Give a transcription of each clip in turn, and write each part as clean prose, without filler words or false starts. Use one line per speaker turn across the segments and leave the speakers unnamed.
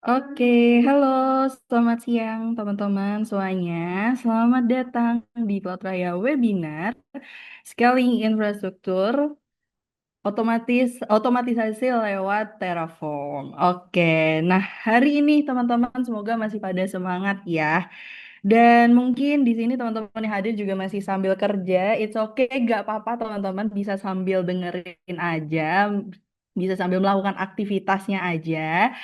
Oke, halo, selamat siang teman-teman semuanya. Selamat datang di Potraya Webinar Scaling Infrastruktur Otomatisasi lewat Terraform. Oke, nah hari ini teman-teman semoga masih pada semangat ya. Dan mungkin di sini teman-teman yang hadir juga masih sambil kerja. It's okay, gak apa-apa teman-teman bisa sambil dengerin aja, bisa sambil melakukan aktivitasnya aja.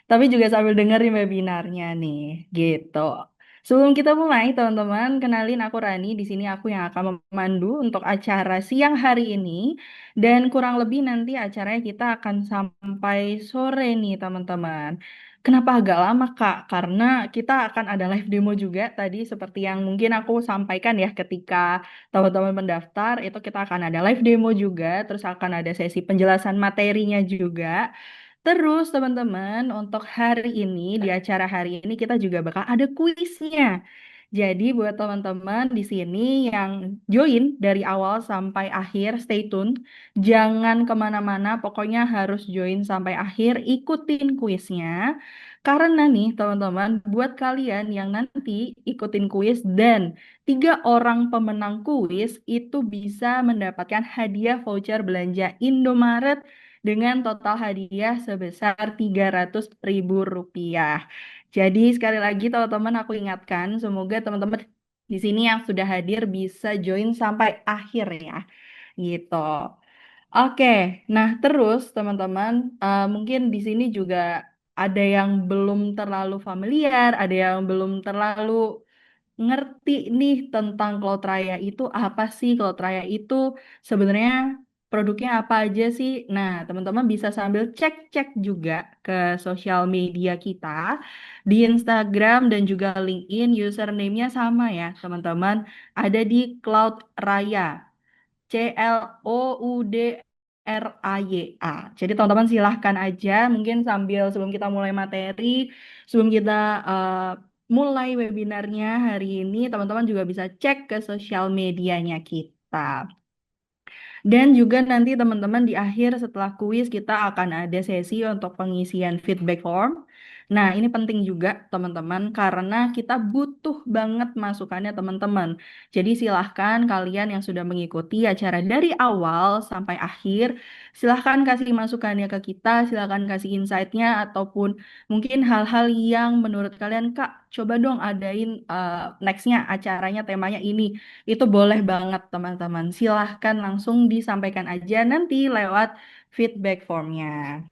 Tapi juga sambil dengerin webinarnya nih, gitu. Sebelum kita mulai, teman-teman, kenalin aku Rani. Di sini aku yang akan memandu untuk acara siang hari ini. Dan kurang lebih nanti acaranya kita akan sampai sore nih, teman-teman. Kenapa agak lama, Kak? Karena kita akan ada live demo juga tadi seperti yang mungkin aku sampaikan ya ketika teman-teman mendaftar, itu kita akan ada live demo juga, terus akan ada sesi penjelasan materinya juga. Terus teman-teman, untuk hari ini, di acara hari ini kita juga bakal ada kuisnya. Jadi buat teman-teman di sini yang join dari awal sampai akhir, stay tune. Jangan kemana-mana, pokoknya harus join sampai akhir, ikutin kuisnya. Karena nih teman-teman, buat kalian yang nanti ikutin kuis dan 3 orang pemenang kuis itu bisa mendapatkan hadiah voucher belanja Indomaret dengan total hadiah sebesar Rp300.000. Jadi sekali lagi teman-teman aku ingatkan, semoga teman-teman di sini yang sudah hadir bisa join sampai akhir ya, gitu. Oke, nah terus teman-teman, mungkin di sini juga ada yang belum terlalu familiar, ada yang belum terlalu ngerti nih tentang Cloud Raya itu apa sih? Cloud Raya itu sebenarnya produknya apa aja sih? Nah, teman-teman bisa sambil cek-cek juga ke sosial media kita di Instagram dan juga LinkedIn, username-nya sama ya, teman-teman. Ada di Cloud Raya. CLOUDRAYA. Jadi teman-teman silahkan aja mungkin sambil sebelum kita mulai materi, sebelum kita eh, mulai webinarnya hari ini, teman-teman juga bisa cek ke sosial medianya kita. Dan juga nanti teman-teman di akhir setelah kuis kita akan ada sesi untuk pengisian feedback form. Nah, ini penting juga teman-teman karena kita butuh banget masukannya teman-teman. Jadi silahkan kalian yang sudah mengikuti acara dari awal sampai akhir, silahkan kasih masukannya ke kita, silahkan kasih insight-nya ataupun mungkin hal-hal yang menurut kalian, Kak, coba dong adain next-nya acaranya temanya ini. Itu boleh banget teman-teman. Silahkan langsung disampaikan aja nanti lewat feedback formnya.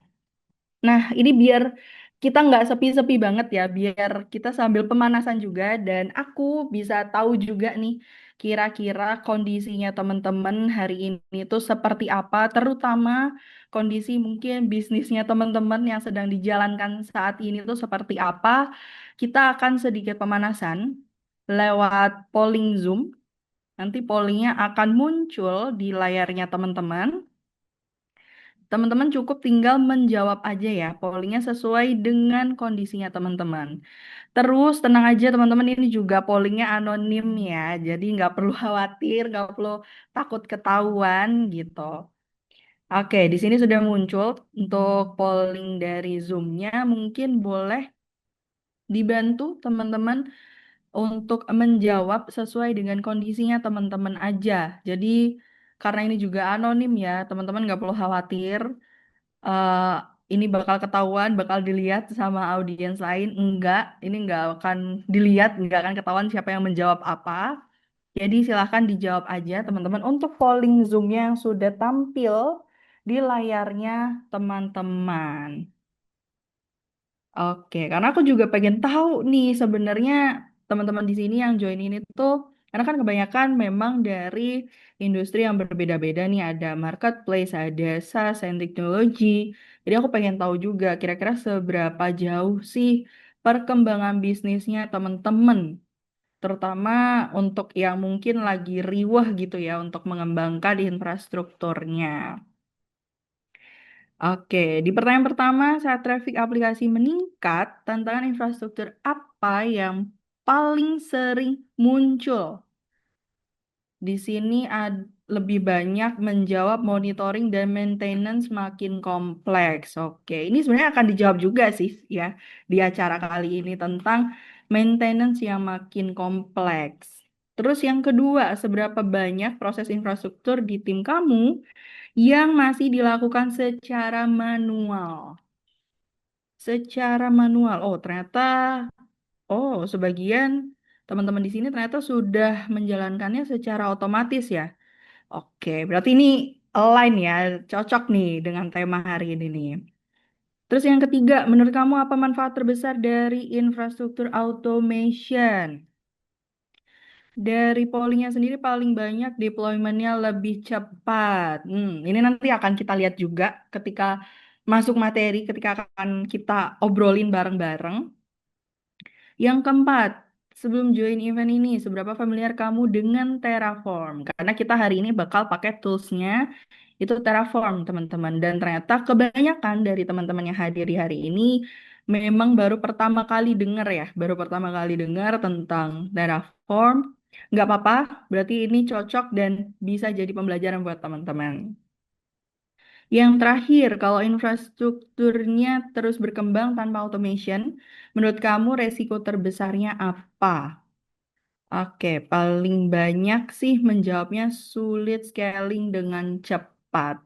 Nah, ini biar kita nggak sepi-sepi banget ya, biar kita sambil pemanasan juga dan aku bisa tahu juga nih kira-kira kondisinya teman-teman hari ini tuh seperti apa, terutama kondisi mungkin bisnisnya teman-teman yang sedang dijalankan saat ini tuh seperti apa. Kita akan sedikit pemanasan lewat polling Zoom. Nanti pollingnya akan muncul di layarnya teman-teman. Teman-teman cukup tinggal menjawab aja ya, pollingnya sesuai dengan kondisinya teman-teman. Terus tenang aja teman-teman, ini juga pollingnya anonim ya, jadi nggak perlu khawatir, nggak perlu takut ketahuan gitu. Oke, di sini sudah muncul untuk polling dari Zoom-nya, mungkin boleh dibantu teman-teman untuk menjawab sesuai dengan kondisinya teman-teman aja. Jadi karena ini juga anonim ya, teman-teman nggak perlu khawatir. eh ini bakal ketahuan, bakal dilihat sama audiens lain. Enggak, ini nggak akan dilihat, nggak akan ketahuan siapa yang menjawab apa. Jadi silahkan dijawab aja teman-teman untuk polling Zoom-nya yang sudah tampil di layarnya teman-teman. Oke, karena aku juga pengen tahu nih sebenarnya teman-teman di sini yang join ini tuh, karena kan kebanyakan memang dari industri yang berbeda-beda nih, ada marketplace, ada SaaS and teknologi. Jadi aku pengen tahu juga kira-kira seberapa jauh sih perkembangan bisnisnya teman-teman, terutama untuk yang mungkin lagi riweh gitu ya untuk mengembangkan infrastrukturnya. Oke, di pertanyaan pertama, saat traffic aplikasi meningkat, tantangan infrastruktur apa yang paling sering muncul? Di sini ada lebih banyak menjawab monitoring dan maintenance makin kompleks. Oke, ini sebenarnya akan dijawab juga sih ya di acara kali ini tentang maintenance yang makin kompleks. Terus yang kedua, seberapa banyak proses infrastruktur di tim kamu yang masih dilakukan secara manual? Secara manual. Oh, ternyata sebagian teman-teman di sini ternyata sudah menjalankannya secara otomatis ya. Oke, berarti ini align ya, cocok nih dengan tema hari ini nih. Terus yang ketiga, menurut kamu apa manfaat terbesar dari infrastruktur automation? Dari pollingnya sendiri paling banyak deploymentnya lebih cepat. Ini nanti akan kita lihat juga ketika masuk materi, ketika akan kita obrolin bareng-bareng. Yang keempat, sebelum join event ini, seberapa familiar kamu dengan Terraform? Karena kita hari ini bakal pakai toolsnya itu Terraform, teman-teman. Dan ternyata kebanyakan dari teman-teman yang hadir di hari ini memang baru pertama kali dengar ya, baru pertama kali dengar tentang Terraform. Nggak apa-apa, berarti ini cocok dan bisa jadi pembelajaran buat teman-teman. Yang terakhir, kalau infrastrukturnya terus berkembang tanpa automation, menurut kamu resiko terbesarnya apa? Oke, paling banyak sih menjawabnya sulit scaling dengan cepat.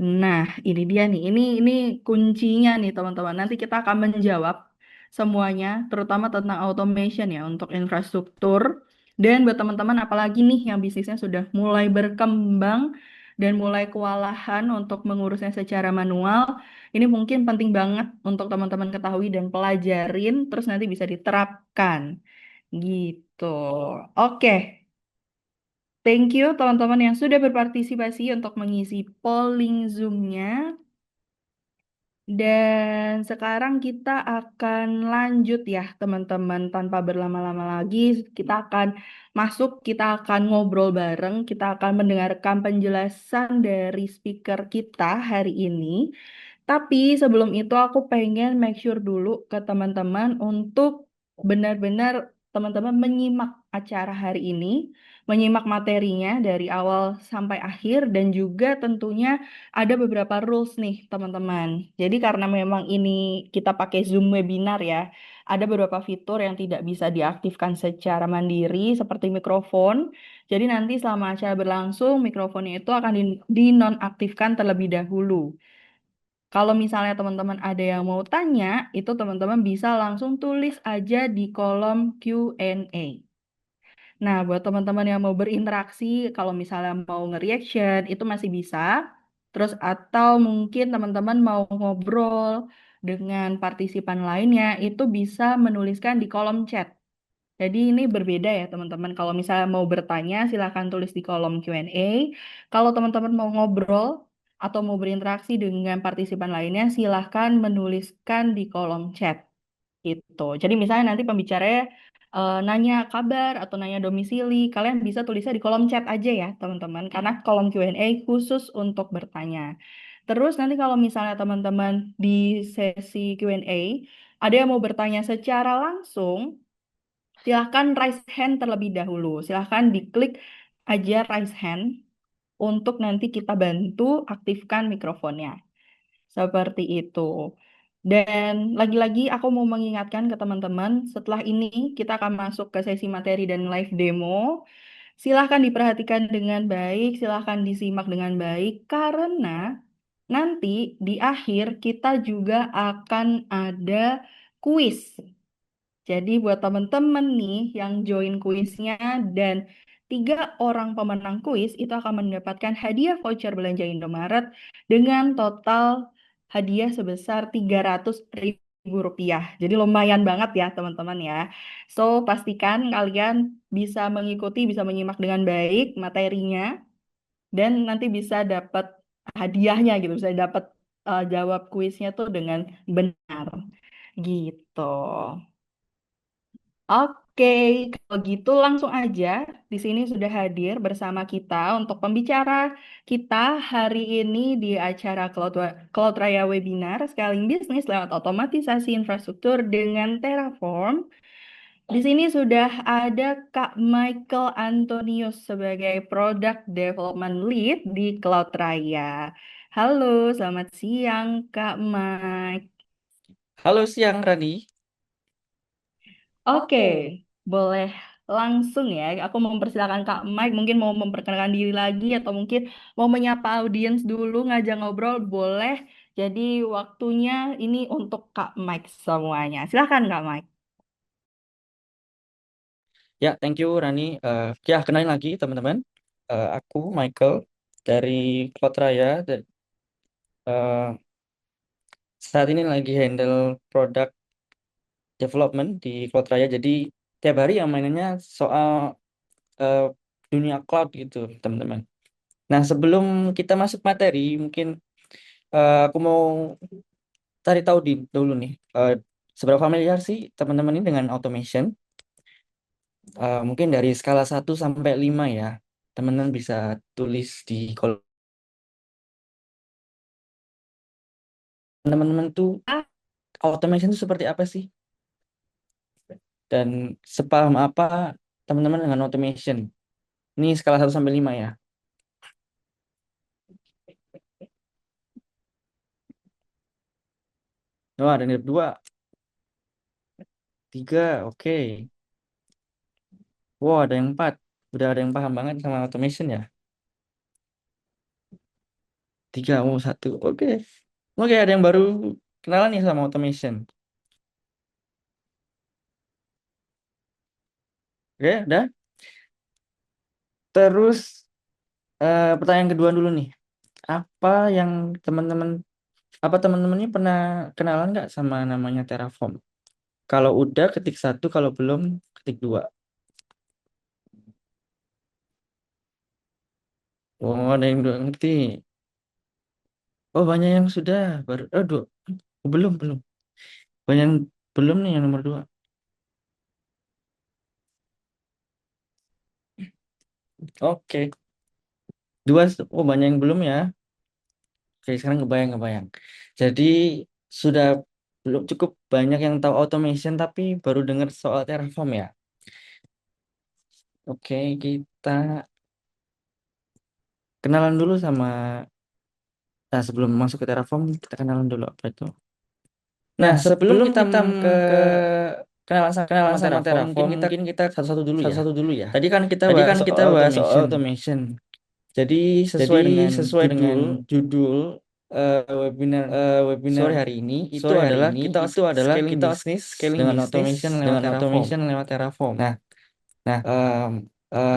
Nah, ini dia nih. Ini kuncinya nih, teman-teman. Nanti kita akan menjawab semuanya, terutama tentang automation ya untuk infrastruktur. Dan buat teman-teman, apalagi nih yang bisnisnya sudah mulai berkembang dan mulai kewalahan untuk mengurusnya secara manual, ini mungkin penting banget untuk teman-teman ketahui dan pelajarin, terus nanti bisa diterapkan. Gitu. Oke, thank you teman-teman yang sudah berpartisipasi untuk mengisi polling Zoom-nya. Dan sekarang kita akan lanjut ya teman-teman tanpa berlama-lama lagi. Kita akan masuk, kita akan ngobrol bareng, kita akan mendengarkan penjelasan dari speaker kita hari ini. Tapi sebelum itu aku pengen make sure dulu ke teman-teman untuk benar-benar teman-teman menyimak acara hari ini, menyimak materinya dari awal sampai akhir dan juga tentunya ada beberapa rules nih teman-teman. Jadi karena memang ini kita pakai Zoom webinar ya, ada beberapa fitur yang tidak bisa diaktifkan secara mandiri seperti mikrofon. Jadi nanti selama acara berlangsung mikrofonnya itu akan dinonaktifkan terlebih dahulu. Kalau misalnya teman-teman ada yang mau tanya, itu teman-teman bisa langsung tulis aja di kolom Q&A. Nah, buat teman-teman yang mau berinteraksi, kalau misalnya mau nge-reaction, itu masih bisa. Terus atau mungkin teman-teman mau ngobrol dengan partisipan lainnya, itu bisa menuliskan di kolom chat. Jadi ini berbeda ya teman-teman. Kalau misalnya mau bertanya, silahkan tulis di kolom Q&A. Kalau teman-teman mau ngobrol atau mau berinteraksi dengan partisipan lainnya, silahkan menuliskan di kolom chat. Gitu. Jadi misalnya nanti pembicaranya nanya kabar atau nanya domisili, kalian bisa tulisnya di kolom chat aja ya teman-teman. Karena kolom Q&A khusus untuk bertanya. Terus nanti kalau misalnya teman-teman di sesi Q&A, ada yang mau bertanya secara langsung, silahkan raise hand terlebih dahulu. Silahkan diklik aja raise hand untuk nanti kita bantu aktifkan mikrofonnya. Seperti itu. Dan lagi-lagi aku mau mengingatkan ke teman-teman, setelah ini kita akan masuk ke sesi materi dan live demo. Silahkan diperhatikan dengan baik, silahkan disimak dengan baik, karena nanti di akhir kita juga akan ada kuis. Jadi buat teman-teman nih yang join kuisnya dan 3 orang pemenang kuis itu akan mendapatkan hadiah voucher belanja Indomaret dengan total hadiah sebesar 300.000 rupiah. Jadi lumayan banget ya teman-teman ya. So pastikan kalian bisa mengikuti, bisa menyimak dengan baik materinya dan nanti bisa dapat hadiahnya gitu, bisa dapat jawab kuisnya tuh dengan benar gitu. Oke, kalau gitu langsung aja. Di sini sudah hadir bersama kita untuk pembicara kita hari ini di acara Cloud Raya Webinar Scaling Bisnis lewat Otomatisasi Infrastruktur dengan Terraform. Di sini sudah ada Kak Michael Antonius sebagai Product Development Lead di Cloud Raya. Halo, selamat siang Kak Mike.
Halo siang Rani.
Oke, boleh langsung ya. Aku mau mempersilakan Kak Mike, mungkin mau memperkenalkan diri lagi atau mungkin mau menyapa audiens dulu, ngajak ngobrol, boleh. Jadi waktunya ini untuk Kak Mike semuanya. Silakan Kak Mike.
Ya, thank you Rani. Ya, kenalin lagi teman-teman. Aku Michael dari Cloud Raya. Eh, Saat ini lagi handle product development di Cloud Raya. Jadi tiap hari yang mainannya soal eh, dunia cloud gitu, teman-teman. Nah, sebelum kita masuk materi, mungkin aku mau cari tahu dulu nih, seberapa familiar sih teman-teman ini dengan automation? Mungkin dari skala 1 sampai 5 ya. Teman-teman bisa tulis di kolom. Teman-teman tuh automation itu seperti apa sih? Dan sepaham apa teman-teman dengan automation? Ini skala 1 sampai 5 ya. Oh, ada yang 2, 3, oke. Wow, ada yang 4. Udah ada yang paham banget sama automation ya. 3, oh 1, oke. Oke, ada yang baru kenalan nih sama automation. Oke, udah. Terus pertanyaan kedua dulu nih. Apa yang teman-teman Apa teman-teman ini pernah kenalan nggak sama namanya Terraform? Kalau udah ketik 1, kalau belum ketik 2. Oh, ada yang udah ngerti. Oh, banyak yang sudah. Baru, dua. Oh, belum. Banyak yang belum nih yang nomor 2. Oke. Oh, banyak yang belum ya. Oke, sekarang ngebayang. Jadi, sudah belum cukup banyak yang tahu automation, tapi baru dengar soal Terraform ya. Oke, kita kenalan dulu sama. Nah, sebelum masuk ke Terraform, kita kenalan dulu apa itu. Nah,
Nah,
sebelum
sebelum
kita
kita
ke
ke
kenalan
kenalan
sama
sama
Terraform,
Terraform, mungkin kita
satu-satu dulu ya.
satu-satu dulu ya.
Tadi kan kita
Tadi
bahas
kan kita
soal
bahas soal
automation.
automation.
Jadi
Jadi
sesuai dengan
sesuai dengan
judul webinar
webinar
sore hari ini, itu
sore hari
adalah
ini
kita
itu adalah
scaling
kita
bisnis
scaling
dengan
bisnis
automation lewat
dengan
Terraform.
automation lewat Terraform.
Nah,
Nah,
em,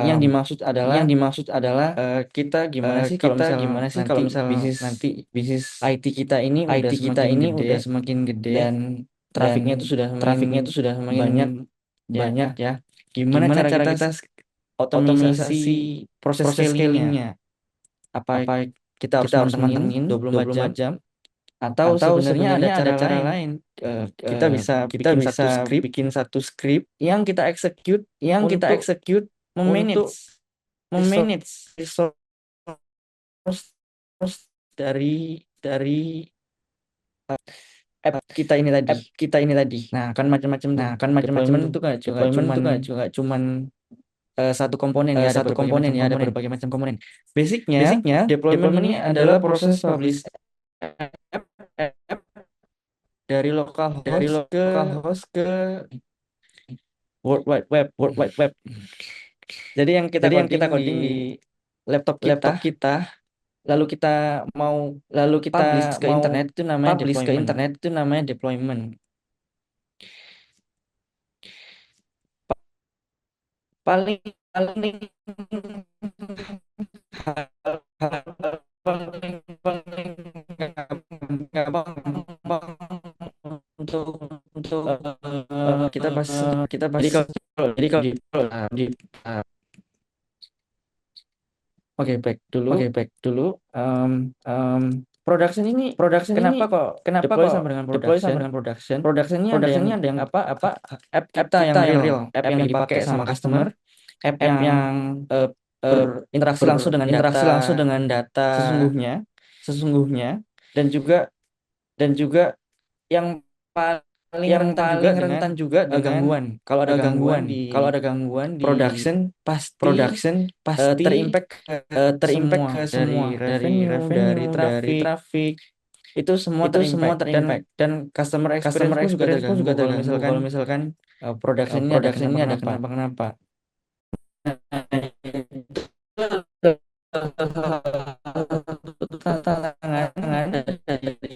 yang
em,
dimaksud adalah
yang dimaksud adalah
kita gimana sih kalau
kita
misal
gimana sih
nanti
kalau misal
bisnis
nanti bisnis
IT kita ini
IT
udah
kita
semakin
ini
gede
udah semakin gede
dan
dan
trafiknya itu sudah semakin
trafiknya itu sudah semakin
banyak ya.
banyak ya.
Gimana
Gimana
cara
cara
kita
kita
otomisasi
otomisasi
proses
proses
scalingnya?
scalingnya?
Apa
Apa
kita harus
kita harus
mantengin
mantengin
24 jam
24 jam
atau
atau
sebenarnya ada
sebenarnya ada
cara
cara
lain?
lain?
Kita bisa
Kita
bikin
bisa
satu script
bikin satu script
yang kita execute
yang kita
untuk
execute
memanage
untuk memanage
resource dari app kita ini tadi.
app kita ini tadi.
Nah, kan macam-macam tuh.
Nah, kan macam-macam
Deployment
tuh.
itu kan juga
Deployment
cuman
itu kan juga cuman
satu komponen ya, ada
satu
berbagai
komponen
macam
ya, ada
komponen.
berbagai macam komponen.
Basicnya,
Basicnya,
deployment
deployment
ini
ini
adalah
adalah
proses
proses
publish
publish
app dari local
dari
host ke
local host ke
World Wide Web.
World Wide Web.
Jadi yang kita
Jadi yang
coding
kita
di
coding di
laptop kita,
laptop kita,
lalu kita mau
lalu kita
publish ke
mau
internet, itu namanya
publish ke
deployment.
internet, itu namanya deployment.
Paling
Paling paling paling gampang untuk
kita bahas
kita
jadi
bahas.
kalau
Jadi
di
kalau di
oke, back dulu.
oke, back dulu.
Um,
Um,
Production ini
Production ini
kenapa kok
kenapa
deploy
kok
sama dengan
deploy sama
production?
dengan production?
Productionnya ada yang
Productionnya ada yang
apa?
apa?
App
App
kita
kita
yang
yang
real,
real,
app
app
yang
yang
dipakai
dipakai
sama
sama
customer,
customer,
app
app
yang
yang
eh,
ber,
berinteraksi langsung dengan data
berinteraksi langsung dengan data
sesungguhnya,
sesungguhnya,
dan juga
dan juga
yang paling paling rentan juga dengan gangguan. Kalau ada gangguan di
production pasti
production pasti
terimpact ke
terimpact
semua,
ke
dari
semua, dari
revenue, dari
traffic,
traffic,
itu semua
itu semua
terimpact,
terimpact.
dan customer experience
Customer
pun juga
experience pun
terganggu
juga
kalau
terganggu
misalkan
kalau misalkan
production ini ada
production ini ada
kenapa-kenapa.
kenapa-kenapa.
Tantangan dari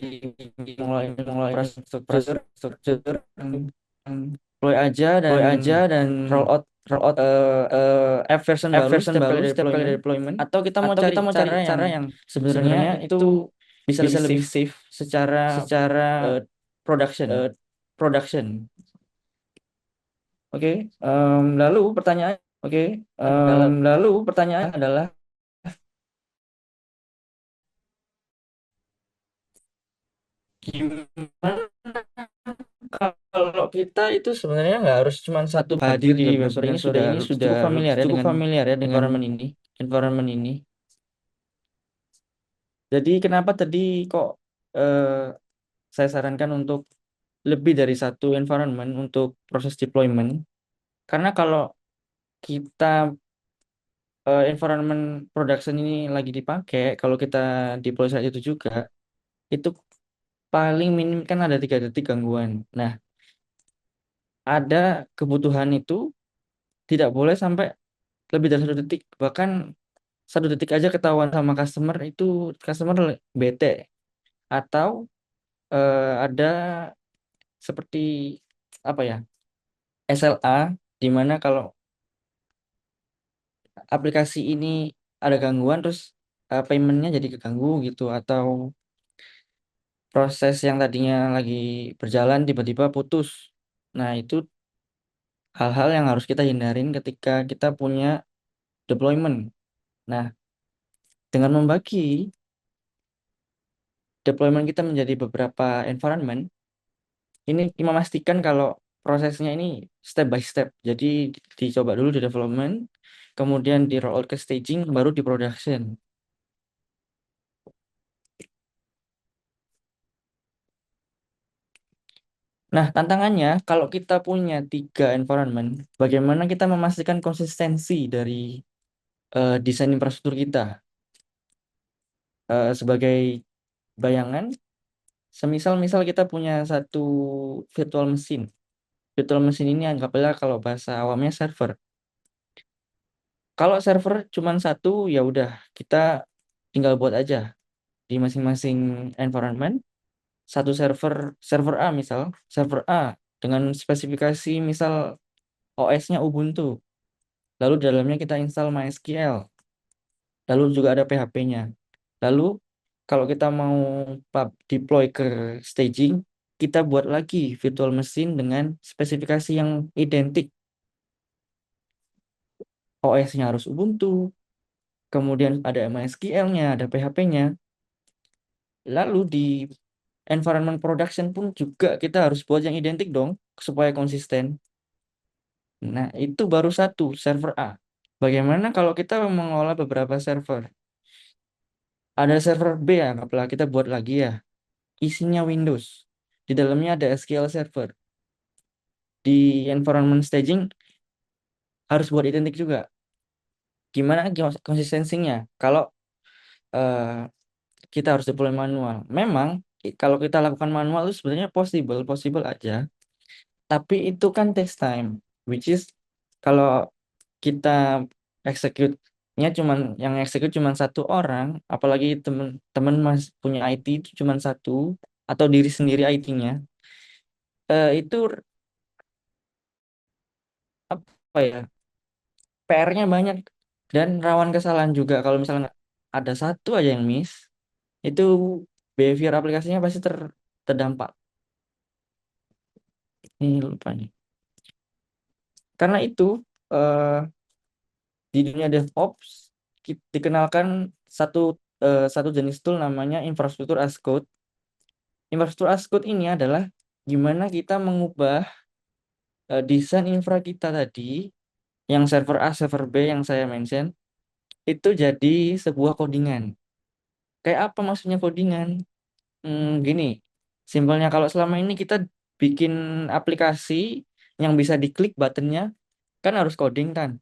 mulai mulai infrastruktur,
Infrastruktur
deploy aja dan
deploy aja dan
roll out
roll out
app version
app
baru
version
setiap kali
baru
ada
setiap kali ada
deployment,
deployment,
atau kita mau
atau
cari
kita mau cari
cara yang
cara yang
sebenarnya
sebenarnya
itu
itu
bisa
bisa
lebih
lebih
safe
safe
secara
secara
eh, production.
eh, production.
Oke, lalu pertanyaan
Oke,
adalah
lalu pertanyaan adalah
gimana kalau kita itu sebenarnya nggak harus cuma satu
hadir
hadir
di
di
webinar
webinar
sore
sore
ini
ini,
sudah
cukup familiar ya
cukup
dengan
familiar ya dengan
environment ini.
environment ini.
Jadi kenapa tadi kok eh, saya sarankan untuk lebih dari satu environment untuk proses deployment? Karena kalau kita environment production ini lagi dipakai, kalau kita deploy saat itu juga, itu paling minim kan ada 3 detik gangguan. Nah, ada kebutuhan itu tidak boleh sampai lebih dari 1 detik. Bahkan 1 detik aja ketahuan sama customer, itu customer bete. Atau ada seperti apa ya, SLA, di mana kalau aplikasi ini ada gangguan terus paymentnya jadi keganggu gitu, atau proses yang tadinya lagi berjalan tiba-tiba putus. Nah, itu hal-hal yang harus kita hindarin ketika kita punya deployment. Nah, dengan membagi deployment kita menjadi beberapa environment, ini memastikan kalau prosesnya ini step by step. Jadi dicoba dulu di development, kemudian di roll out ke staging, baru di production. Nah, tantangannya kalau kita punya 3 environment, bagaimana kita memastikan konsistensi dari desain infrastruktur kita? Sebagai bayangan, semisal kita punya satu virtual machine. Virtual machine ini anggaplah kalau bahasa awamnya server. Kalau server cuma satu, ya udah kita tinggal buat aja di masing-masing environment satu server, server A misal, server A dengan spesifikasi misal OS-nya Ubuntu. Lalu di dalamnya kita install MySQL. Lalu juga ada PHP-nya. Lalu kalau kita mau deploy ke staging, kita buat lagi virtual machine dengan spesifikasi yang identik. OS-nya harus Ubuntu, kemudian ada MySQL-nya, ada PHP-nya. Lalu di environment production pun juga kita harus buat yang identik dong, supaya konsisten. Nah, itu baru satu, server A. Bagaimana kalau kita mengolah beberapa server? Ada server B ya, apalagi kita buat lagi ya. Isinya Windows. Di dalamnya ada SQL Server. Di environment staging harus buat identik juga. Gimana konsistensinya? Kalau eh, kita harus deploy manual. Memang kalau kita lakukan manual itu sebenarnya possible aja. Tapi itu kan takes time. Which is kalau kita execute-nya cuman yang execute cuman satu orang, apalagi teman-teman mas punya IT itu cuman satu atau diri sendiri IT-nya, itu apa ya, PR-nya banyak dan rawan kesalahan juga. Kalau misalnya ada satu aja yang miss, itu behavior aplikasinya pasti terdampak. Ini lupa nih. Karena itu eh, di dunia DevOps dikenalkan satu satu jenis tool namanya infrastruktur as code. Infrastruktur as code ini adalah gimana kita mengubah desain infra kita tadi, yang server A, server B yang saya mention, itu jadi sebuah codingan. Kayak apa maksudnya codingan? Gini, simpelnya kalau selama ini kita
bikin aplikasi yang bisa diklik buttonnya kan harus coding kan.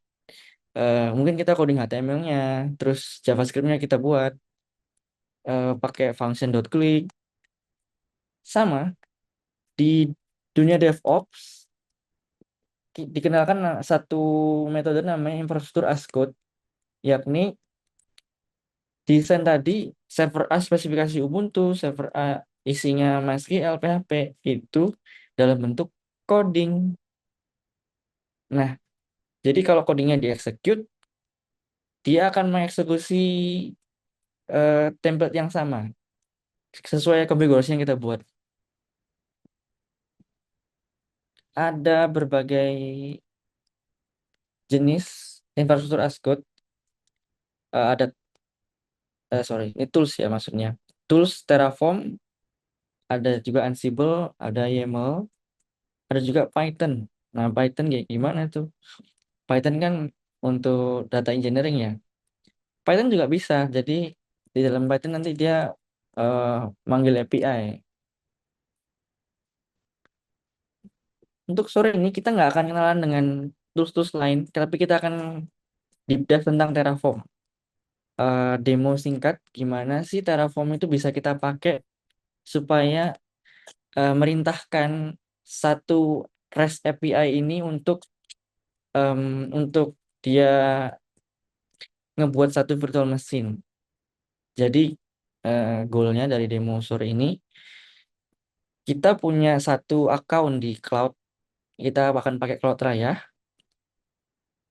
Mungkin kita coding HTML-nya, terus JavaScript-nya kita buat pakai function .click. Sama di dunia DevOps dikenalkan satu metode namanya infrastruktur as code, yakni desain tadi server A spesifikasi Ubuntu, server A isinya MySQL, PHP itu dalam bentuk coding. Nah, jadi kalau codingnya dieksekut, dia akan mengeksekusi template yang sama sesuai konfigurasi yang kita buat. Ada berbagai jenis infrastruktur as code. Ada sorry, ini tools ya maksudnya. Tools Terraform, ada juga Ansible, ada YAML, ada juga Python. Nah, Python kayak gimana tuh? Python kan untuk data engineering ya. Python juga bisa. Jadi di dalam Python nanti dia eh, manggil API. Untuk sore ini kita nggak akan kenalan dengan tools-tools lain, tapi kita akan deep dive tentang Terraform. Demo singkat gimana sih Terraform itu bisa kita pakai supaya merintahkan satu REST API ini em, untuk dia ngebuat satu virtual machine. Jadi goalnya dari demo sore ini kita punya satu account di cloud, kita akan pakai Cloud Raya.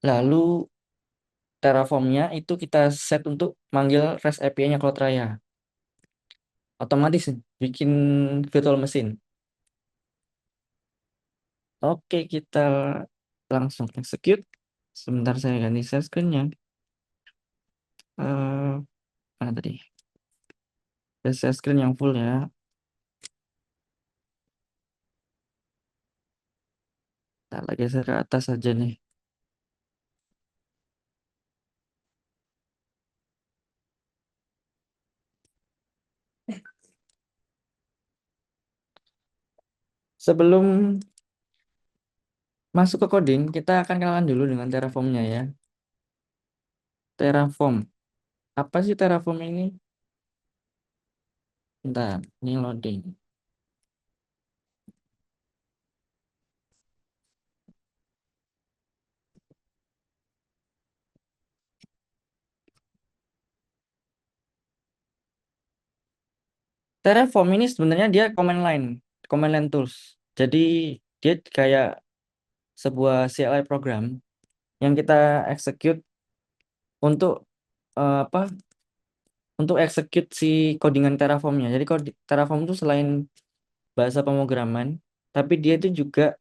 Lalu Terraform-nya itu kita set untuk manggil REST API-nya Cloud Raya. Otomatis bikin virtual machine. Oke, kita langsung execute. Sebentar saya ganti share screen-nya. Mana tadi? Share screen yang full ya. Kita lagi geser ke atas aja nih. Sebelum masuk ke coding, kita akan kenalan dulu dengan Terraform-nya ya. Terraform. Apa sih Terraform ini? Bentar, ini loading. Terraform ini sebenarnya dia command line tools. Jadi dia kayak sebuah CLI program yang kita execute untuk apa? Untuk execute si codingan Terraform-nya. Jadi Terraform itu selain bahasa pemrograman, tapi dia itu juga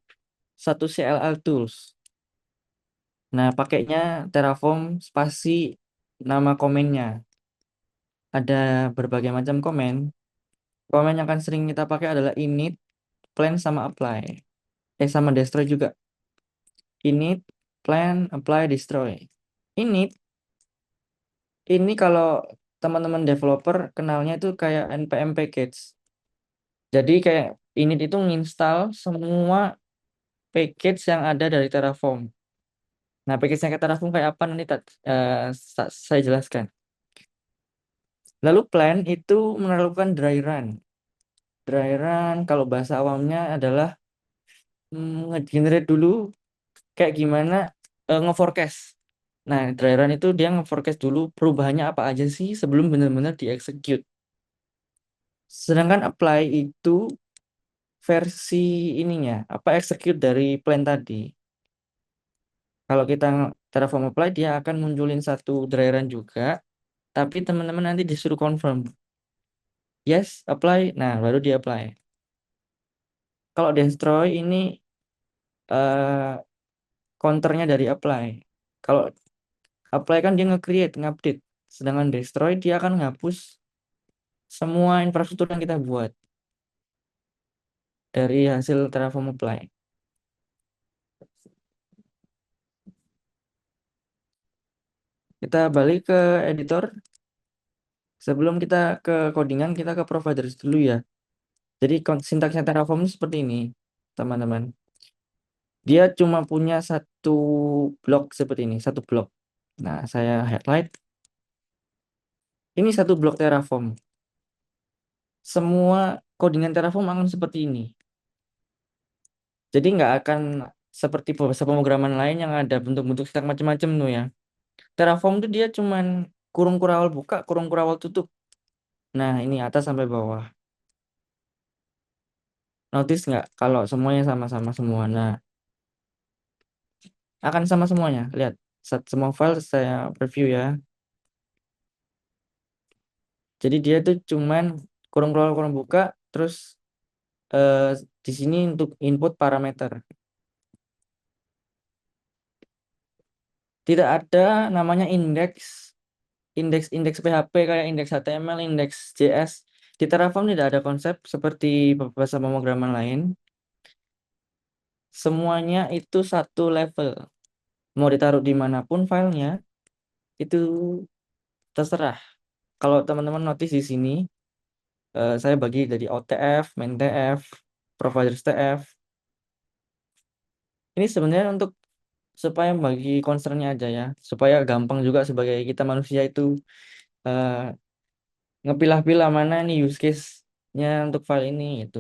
satu CLI tools. Nah, pakainya Terraform spasi nama komennya. Ada berbagai macam komen. Komen yang akan sering kita pakai adalah init, plan, sama apply. Sama destroy juga. Init, plan, apply, destroy. Init, ini kalau teman-teman developer kenalnya itu kayak npm package. Jadi kayak init itu nginstal semua package yang ada dari Terraform. Nah, package yang kayak Terraform kayak apa nanti saya jelaskan. Lalu plan itu memerlukan dry run. Dry run kalau bahasa awamnya adalah nge-generate dulu kayak gimana nge-forecast. Nah, dry run itu dia nge-forecast dulu perubahannya apa aja sih sebelum benar-benar di-execute. Sedangkan apply itu versi ininya, apa execute dari plan tadi. Kalau kita Terraform apply, dia akan munculin satu dry run juga, tapi teman-teman nanti disuruh confirm. Yes, apply. Nah, baru di apply. Kalau destroy ini counternya dari apply. Kalau apply kan dia nge-create, nge-update. Sedangkan destroy dia akan ngapus semua infrastruktur yang kita buat dari hasil Terraform apply. Kita balik ke editor. Sebelum kita ke codingan, kita ke providers dulu ya. Jadi sintaksnya Terraform seperti ini. teman-teman. Dia cuma punya satu blok seperti ini, satu blok. Nah, saya highlight. Ini satu blok Terraform. Semua codingan Terraform akan seperti ini. Jadi nggak akan seperti bahasa pemrograman lain yang ada bentuk-bentuk stack macam-macam tuh ya. Terraform tuh dia cuman kurung kurawal buka, kurung kurawal tutup. Nah, ini atas sampai bawah. Notice nggak kalau semuanya sama-sama semua. Nah, akan sama semuanya. Lihat, semua file saya preview ya. Jadi dia tuh cuman kurung kurawal kurung buka, terus eh, di sini untuk input parameter. Tidak ada namanya indeks PHP kayak indeks HTML, indeks JS. Di Terraform tidak ada konsep seperti bahasa pemrograman lain. Semuanya itu satu level. Mau ditaruh dimanapun filenya, itu terserah. Kalau teman-teman notice di sini, saya bagi dari OTF, main TF, providers TF. Ini sebenarnya untuk supaya bagi concernnya aja ya, supaya gampang juga sebagai kita manusia itu eh, ngepilah-pilah mana nih use case-nya untuk file ini itu.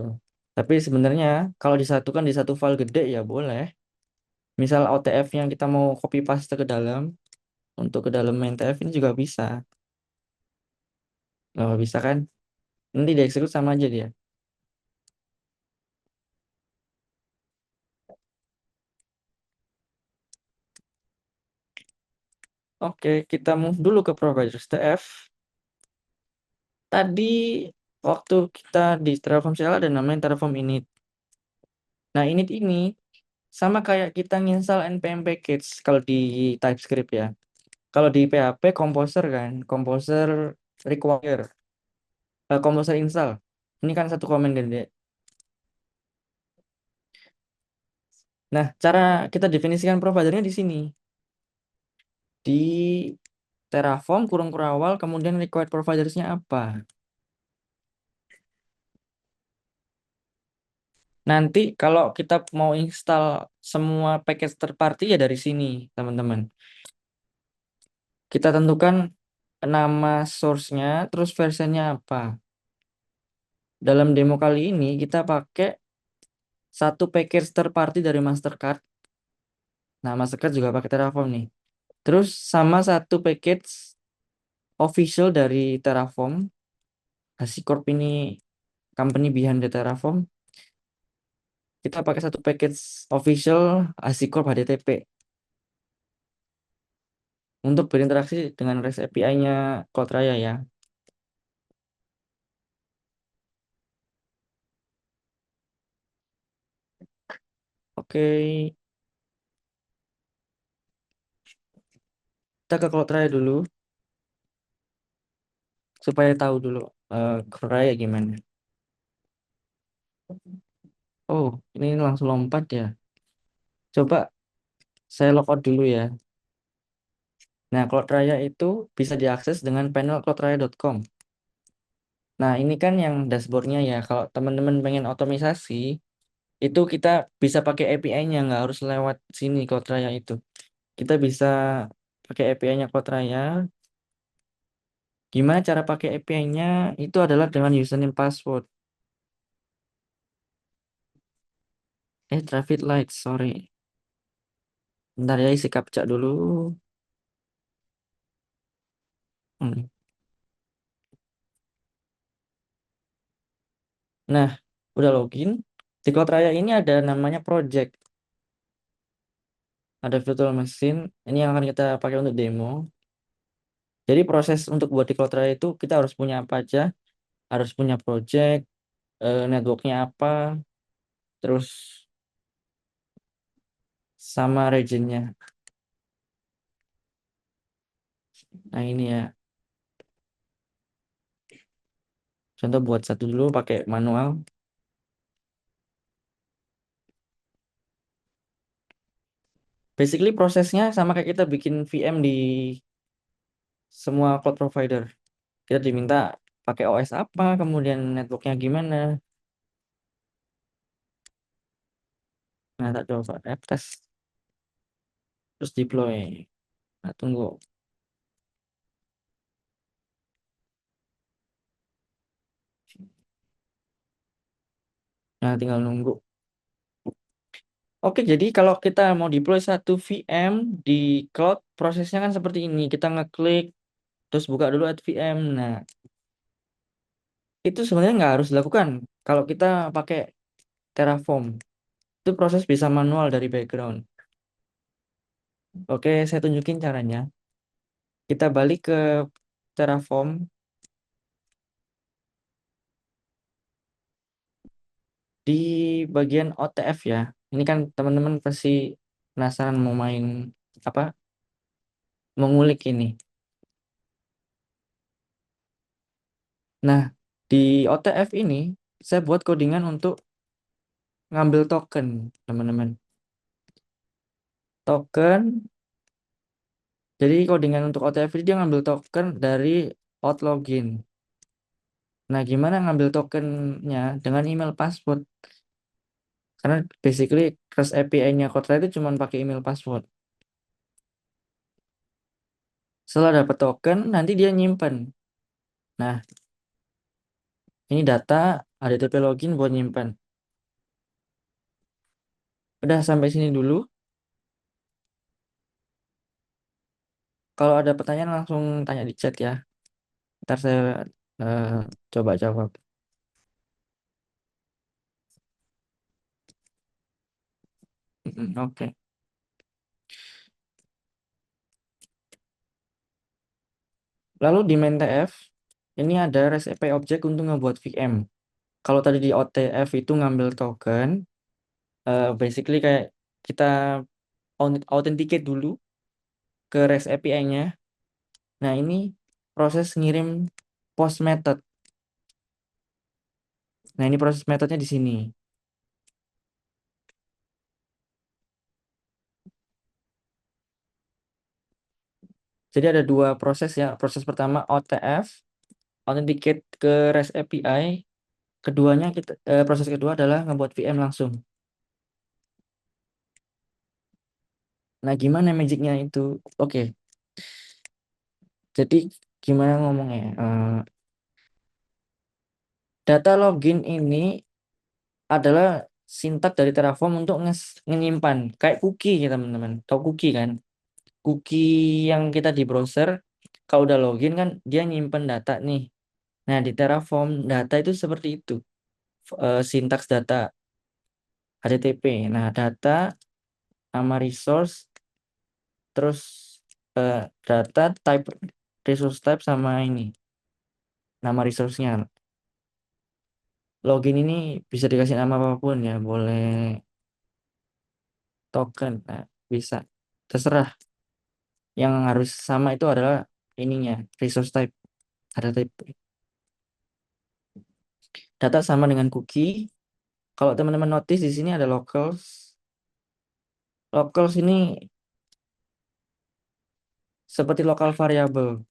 Tapi sebenarnya kalau disatukan di satu file gede ya boleh. Misal OTF yang kita mau copy paste ke dalam, untuk ke dalam main TF ini juga bisa. Oh, bisa kan? Nanti dieksekusi sama aja dia. Oke, kita move dulu ke providers TF. Tadi waktu kita di Terraform CL ada namanya Terraform init. Nah, init ini sama kayak kita nginstal npm package kalau di TypeScript ya. Kalau di PHP Composer kan, Composer require, Composer install. Ini kan satu komen gede. Nah, cara kita definisikan providernya di sini. Di Terraform kurung kurawal, kemudian required providersnya apa? Nanti kalau kita mau install semua package third party ya dari sini, teman-teman. Kita tentukan nama source-nya, terus versionnya apa. Dalam demo kali ini kita pakai satu package third party dari Mastercard. Nah, Mastercard juga pakai Terraform nih. Terus sama satu package official dari Terraform. HashiCorp ini company behind the Terraform. Kita pakai satu package official HashiCorp HDTP untuk berinteraksi dengan REST API-nya CloudRaya ya. Oke, kita ke CloudRaya dulu supaya tahu dulu CloudRaya gimana. Oh, ini langsung lompat ya. Coba saya logout dulu ya. Nah, CloudRaya itu bisa diakses dengan panel cloudraya.com. Nah, ini kan yang dashboardnya ya. Kalau teman-teman pengen otomisasi, itu kita bisa pakai API-nya, nggak harus lewat sini CloudRaya itu. Kita bisa pakai API-nya CloudRaya. Gimana cara pakai API-nya? Itu adalah dengan username password. Traffic light, sorry. Bentar ya, isi captcha dulu. Hmm. Nah, udah login. Di CloudRaya ini ada namanya project. Ada virtual machine. Ini yang akan kita pakai untuk demo. Jadi proses untuk buat di CloudRaya itu kita harus punya apa aja? Harus punya project, networknya apa, terus sama regionnya. Nah ini ya, contoh buat satu dulu pakai manual. Basically prosesnya sama kayak kita bikin VM di semua cloud provider. Kita diminta pakai OS apa, kemudian networknya gimana. Nah, tak coba app test terus deploy. Nah, tunggu. Nah, tinggal nunggu. Oke, jadi kalau kita mau deploy satu VM di cloud, prosesnya kan seperti ini. Kita ngeklik, terus buka dulu add VM. Nah, itu sebenarnya nggak harus dilakukan kalau kita pakai Terraform. Itu proses bisa manual dari background. Oke, saya tunjukin caranya. Kita balik ke Terraform. Di bagian OTF ya. Ini kan teman-teman pasti penasaran mau main apa? Mengulik ini. Nah, di OTF ini saya buat codingan untuk ngambil token, teman-teman. Token. Jadi codingan untuk OTF ini dia ngambil token dari outlogin. Nah, gimana ngambil tokennya dengan email password? Karena basically REST API-nya Kotlin itu cuma pakai email password. Setelah dapat token, nanti dia nyimpen. Nah, ini data HTTP login buat nyimpen. Udah sampai sini dulu. Kalau ada pertanyaan langsung tanya di chat ya. Ntar saya eh, coba jawab. Oke. Lalu di main TF, ini ada REST API object untuk ngebuat VM. Kalau tadi di OTF itu ngambil token, basically kayak kita authenticate dulu ke REST API-nya. Nah, ini proses ngirim post method. Nah, ini proses metodenya di sini. Jadi ada dua proses ya. Proses pertama OTF, authenticate ke REST API. Keduanya proses kedua adalah ngebuat VM langsung. Nah, gimana magicnya itu? Oke. Jadi gimana ngomongnya? Data login ini adalah sintak dari Terraform untuk menyimpan kayak cookie ya teman-teman. Tahu cookie kan? Cookie yang kita di browser kalau udah login kan dia nyimpen data nih. Nah, di Terraform data itu seperti itu. Sintaks data HTTP. Nah, data nama resource terus eh, data type resource type sama ini nama resource-nya. Login ini bisa dikasih nama apapun ya, boleh token, nah, bisa terserah. Yang harus sama itu adalah ininya resource type HTTP. Data sama dengan cookie. Kalau teman-teman notice di sini ada locals. Locals ini seperti lokal variabel.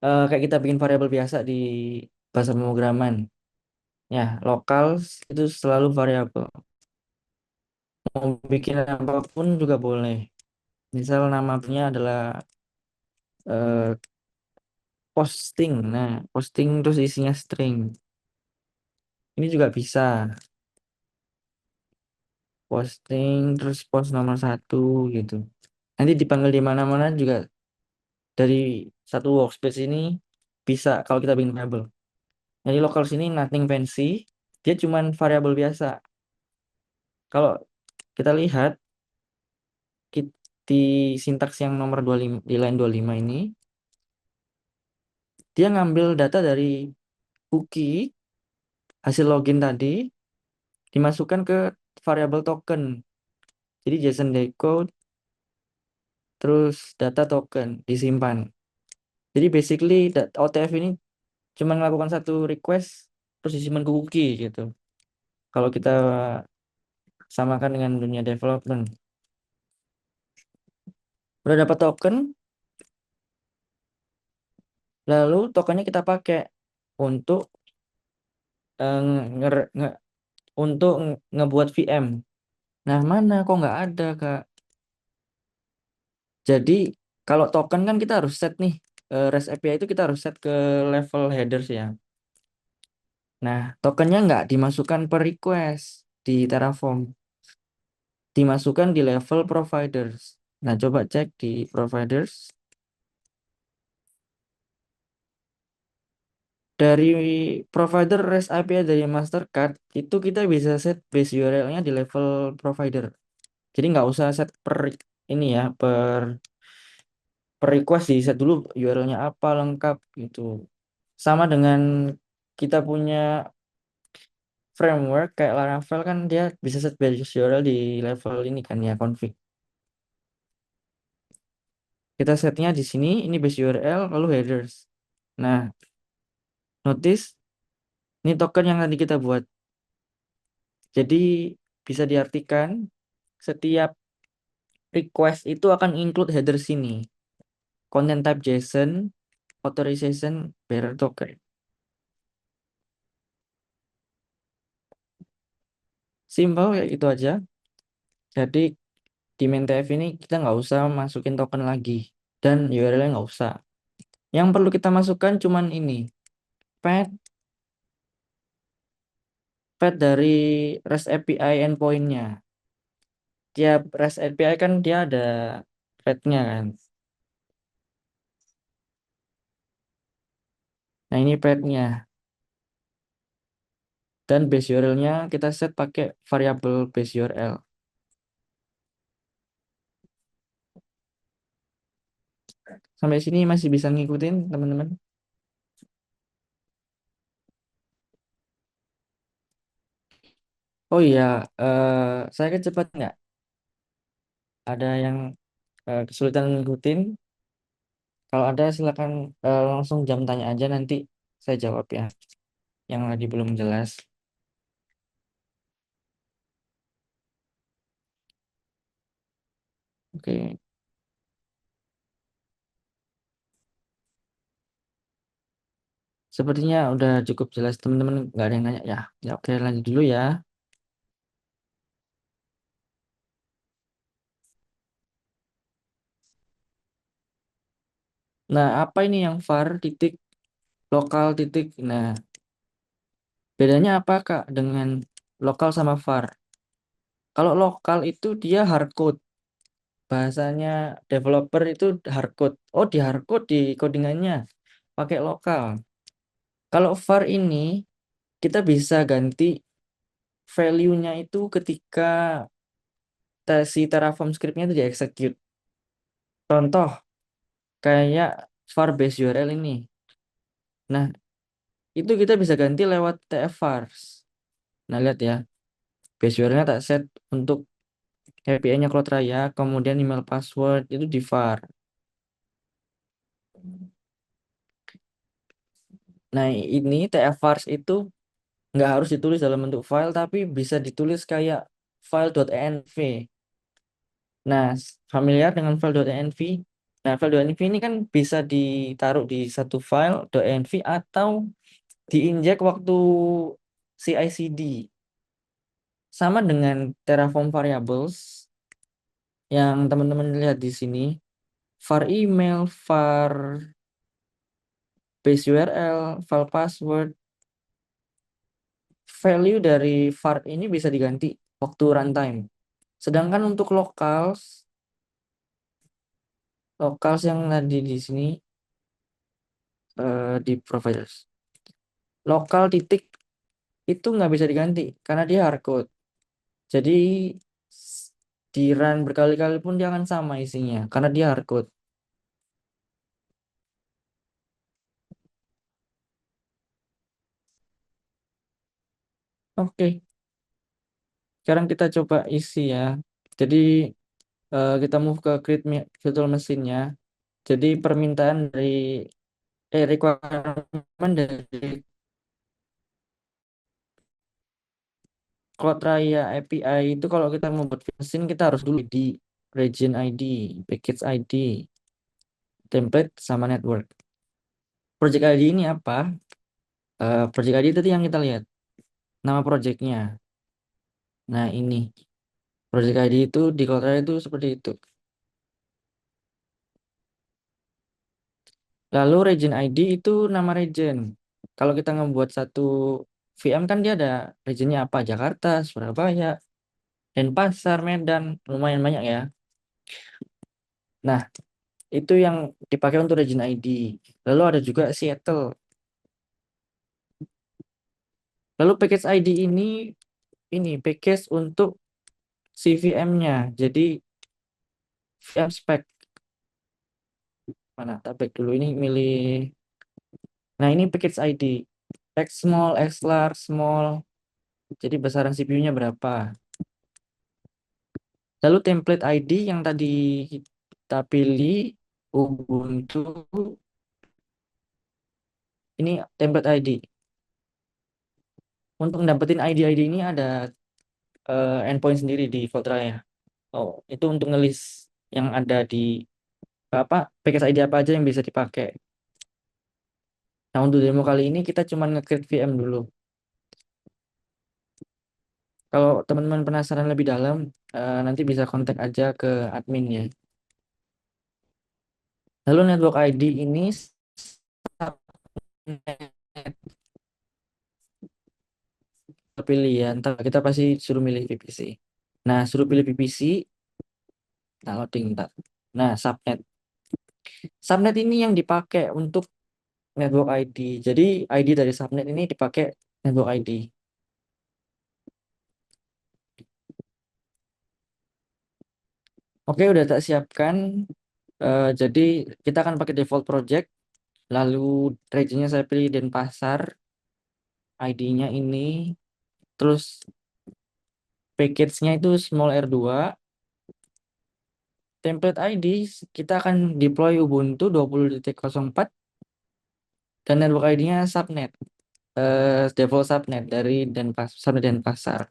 Kayak kita bikin variabel biasa di bahasa pemrograman. Ya, locals itu selalu variabel. Mau bikin apapun juga boleh. Misal namanya adalah eh, posting. Nah, posting terus isinya string. Ini juga bisa. Posting terus post nomor 1 gitu. Nanti dipanggil di mana-mana juga dari satu workspace ini bisa kalau kita bikin variabel. Jadi lokal sini nothing fancy, dia cuman variabel biasa. Kalau kita lihat di sintaks yang nomor 25 di line 25 ini, dia ngambil data dari cookie hasil login tadi dimasukkan ke variabel token. Jadi JSON decode terus data token disimpan. Jadi basically OTF ini cuma melakukan satu request terus disimpan ke cookie gitu. Kalau kita samakan dengan dunia development. Udah dapat token, lalu tokennya kita pakai untuk untuk ngebuat VM. Nah, mana kok nggak ada, Kak? Jadi kalau token kan kita harus set nih, REST API itu kita harus set ke level headers ya. Nah, tokennya nggak dimasukkan per request di Terraform, dimasukkan di level providers. Nah, coba cek di providers. Dari provider REST API dari Mastercard, itu kita bisa set base URL-nya di level provider. Jadi nggak usah set per ini ya, per request di set dulu URL-nya apa lengkap gitu. Sama dengan kita punya framework kayak Laravel kan dia bisa set base URL di level ini kan ya config. Kita setnya di sini, ini base URL lalu headers. Nah, notice ini token yang tadi kita buat. Jadi bisa diartikan setiap request itu akan include header sini. Content type JSON, authorization, bearer token. Simple kayak gitu aja. Jadi di main TF ini kita nggak usah masukin token lagi dan URL-nya nggak usah. Yang perlu kita masukkan cuman ini, path dari REST API endpoint-nya. Tiap REST API kan dia ada path-nya kan. Nah ini path-nya. Dan base URL-nya kita set pakai variabel base URL. Sampai sini masih bisa ngikutin teman-teman? Oh iya, saya kan cepat nggak? Ada yang kesulitan ngikutin? Kalau ada silakan langsung jam tanya aja nanti saya jawab ya. Yang tadi belum jelas. Oke, sepertinya udah cukup jelas teman-teman. Nggak ada yang nanya ya. Ya oke lanjut dulu ya. Nah apa ini yang var titik lokal titik? Nah bedanya apa Kak dengan lokal sama var? Kalau lokal itu dia hardcode. Bahasanya developer itu hardcode. Oh di hardcode di codingannya pakai lokal. Kalau var ini kita bisa ganti value-nya itu ketika si Terraform script-nya itu di-execute. Contoh kayak var base URL ini. Nah, itu kita bisa ganti lewat tfvars. Nah, lihat ya. Base URL-nya tak set untuk API-nya Cloud Raya, kemudian email password itu di var. Nah, ini tfvars itu nggak harus ditulis dalam bentuk file, tapi bisa ditulis kayak file.env. Nah, familiar dengan file.env? Nah, file.env ini kan bisa ditaruh di satu file.env atau diinjek waktu CI/CD. Sama dengan Terraform Variables yang teman-teman lihat di sini, var email, var base URL, file password, value dari var ini bisa diganti waktu runtime. Sedangkan untuk locals yang tadi di sini di providers, lokal titik itu nggak bisa diganti karena dia hardcode. Jadi di run berkali-kali pun dia akan sama isinya karena dia hardcode. Oke, sekarang kita coba isi ya. Jadi kita move ke create virtual machine-nya. Jadi permintaan dari requirement dari Cloud Raya API itu kalau kita mau buat mesin kita harus dulu di region ID, package ID, template sama network. Project ID ini apa? Project ID tadi yang kita lihat nama projectnya. Nah, ini project ID itu di Cloudflare itu seperti itu. Lalu region ID itu nama region. Kalau kita ngebuat satu VM kan dia ada regionnya apa? Jakarta, Surabaya, Denpasar, Medan, lumayan banyak ya. Nah, itu yang dipakai untuk region ID. Lalu ada juga Seattle. Lalu package ID ini package untuk CVM-nya. Jadi VM spec mana? Tak back dulu ini milih. Nah, ini package ID. X small, X large, small. Jadi besaran CPU-nya berapa? Lalu template ID yang tadi kita pilih Ubuntu, ini template ID. Untuk dapetin ID-ID ini ada endpoint sendiri di Voltraya. Oh, itu untuk ngelis yang ada di apa package ID apa aja yang bisa dipakai. Nah, untuk demo kali ini kita cuma nge-create VM dulu. Kalau teman-teman penasaran lebih dalam, nanti bisa kontak aja ke admin ya. Lalu network ID ini pilih ya, ntar kita pasti suruh milih VPC. Nah, suruh pilih VPC, nah loading ntar. Nah, subnet. Subnet ini yang dipakai untuk network ID. Jadi ID dari subnet ini dipakai network ID. Oke, udah tak siapkan. Jadi kita akan pakai default project. Lalu regionnya saya pilih Denpasar. ID-nya ini. Terus package-nya itu small R2. Template ID kita akan deploy Ubuntu 20.04 dan network ID-nya subnet. Default subnet dari subnet Denpasar.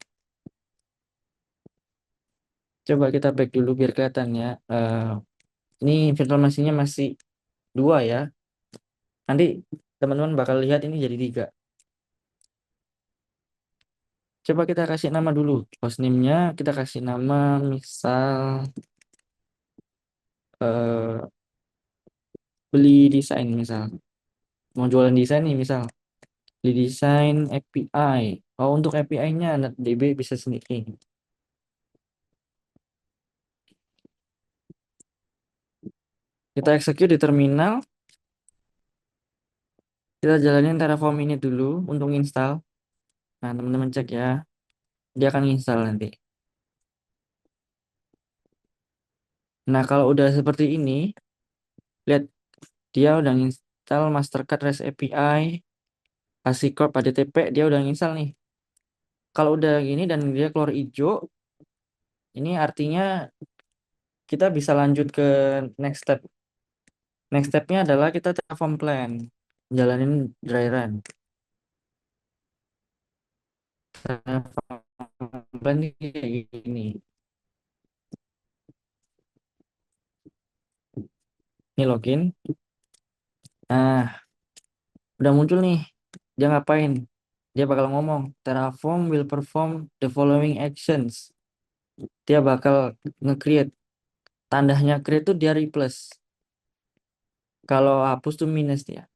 Coba kita back dulu biar kelihatan ya. Ini virtual machine-nya masih 2 ya. Nanti teman-teman bakal lihat ini jadi 3. Coba kita kasih nama dulu. Hostname-nya kita kasih nama misal beli desain misal. Mau jualan desain nih misal. Beli desain API. Oh, untuk API-nya DB bisa sendiri. Kita execute di terminal. Kita jalanin Terraform ini dulu untuk install. Nah, teman-teman cek ya. Dia akan install nanti. Nah, kalau udah seperti ini, lihat dia udah install Mastercard REST API, ASICORP HTTP, dia udah install nih. Kalau udah gini dan dia keluar hijau, ini artinya kita bisa lanjut ke next step. Next stepnya adalah kita Terraform plan, jalanin dry run. Terraform plan ini kayak gini. Ini login. Nah, udah muncul nih. Dia ngapain? Dia bakal ngomong, Terraform will perform the following actions. Dia bakal nge-create. Tandanya create tuh dia replace. Kalau hapus tuh minus dia.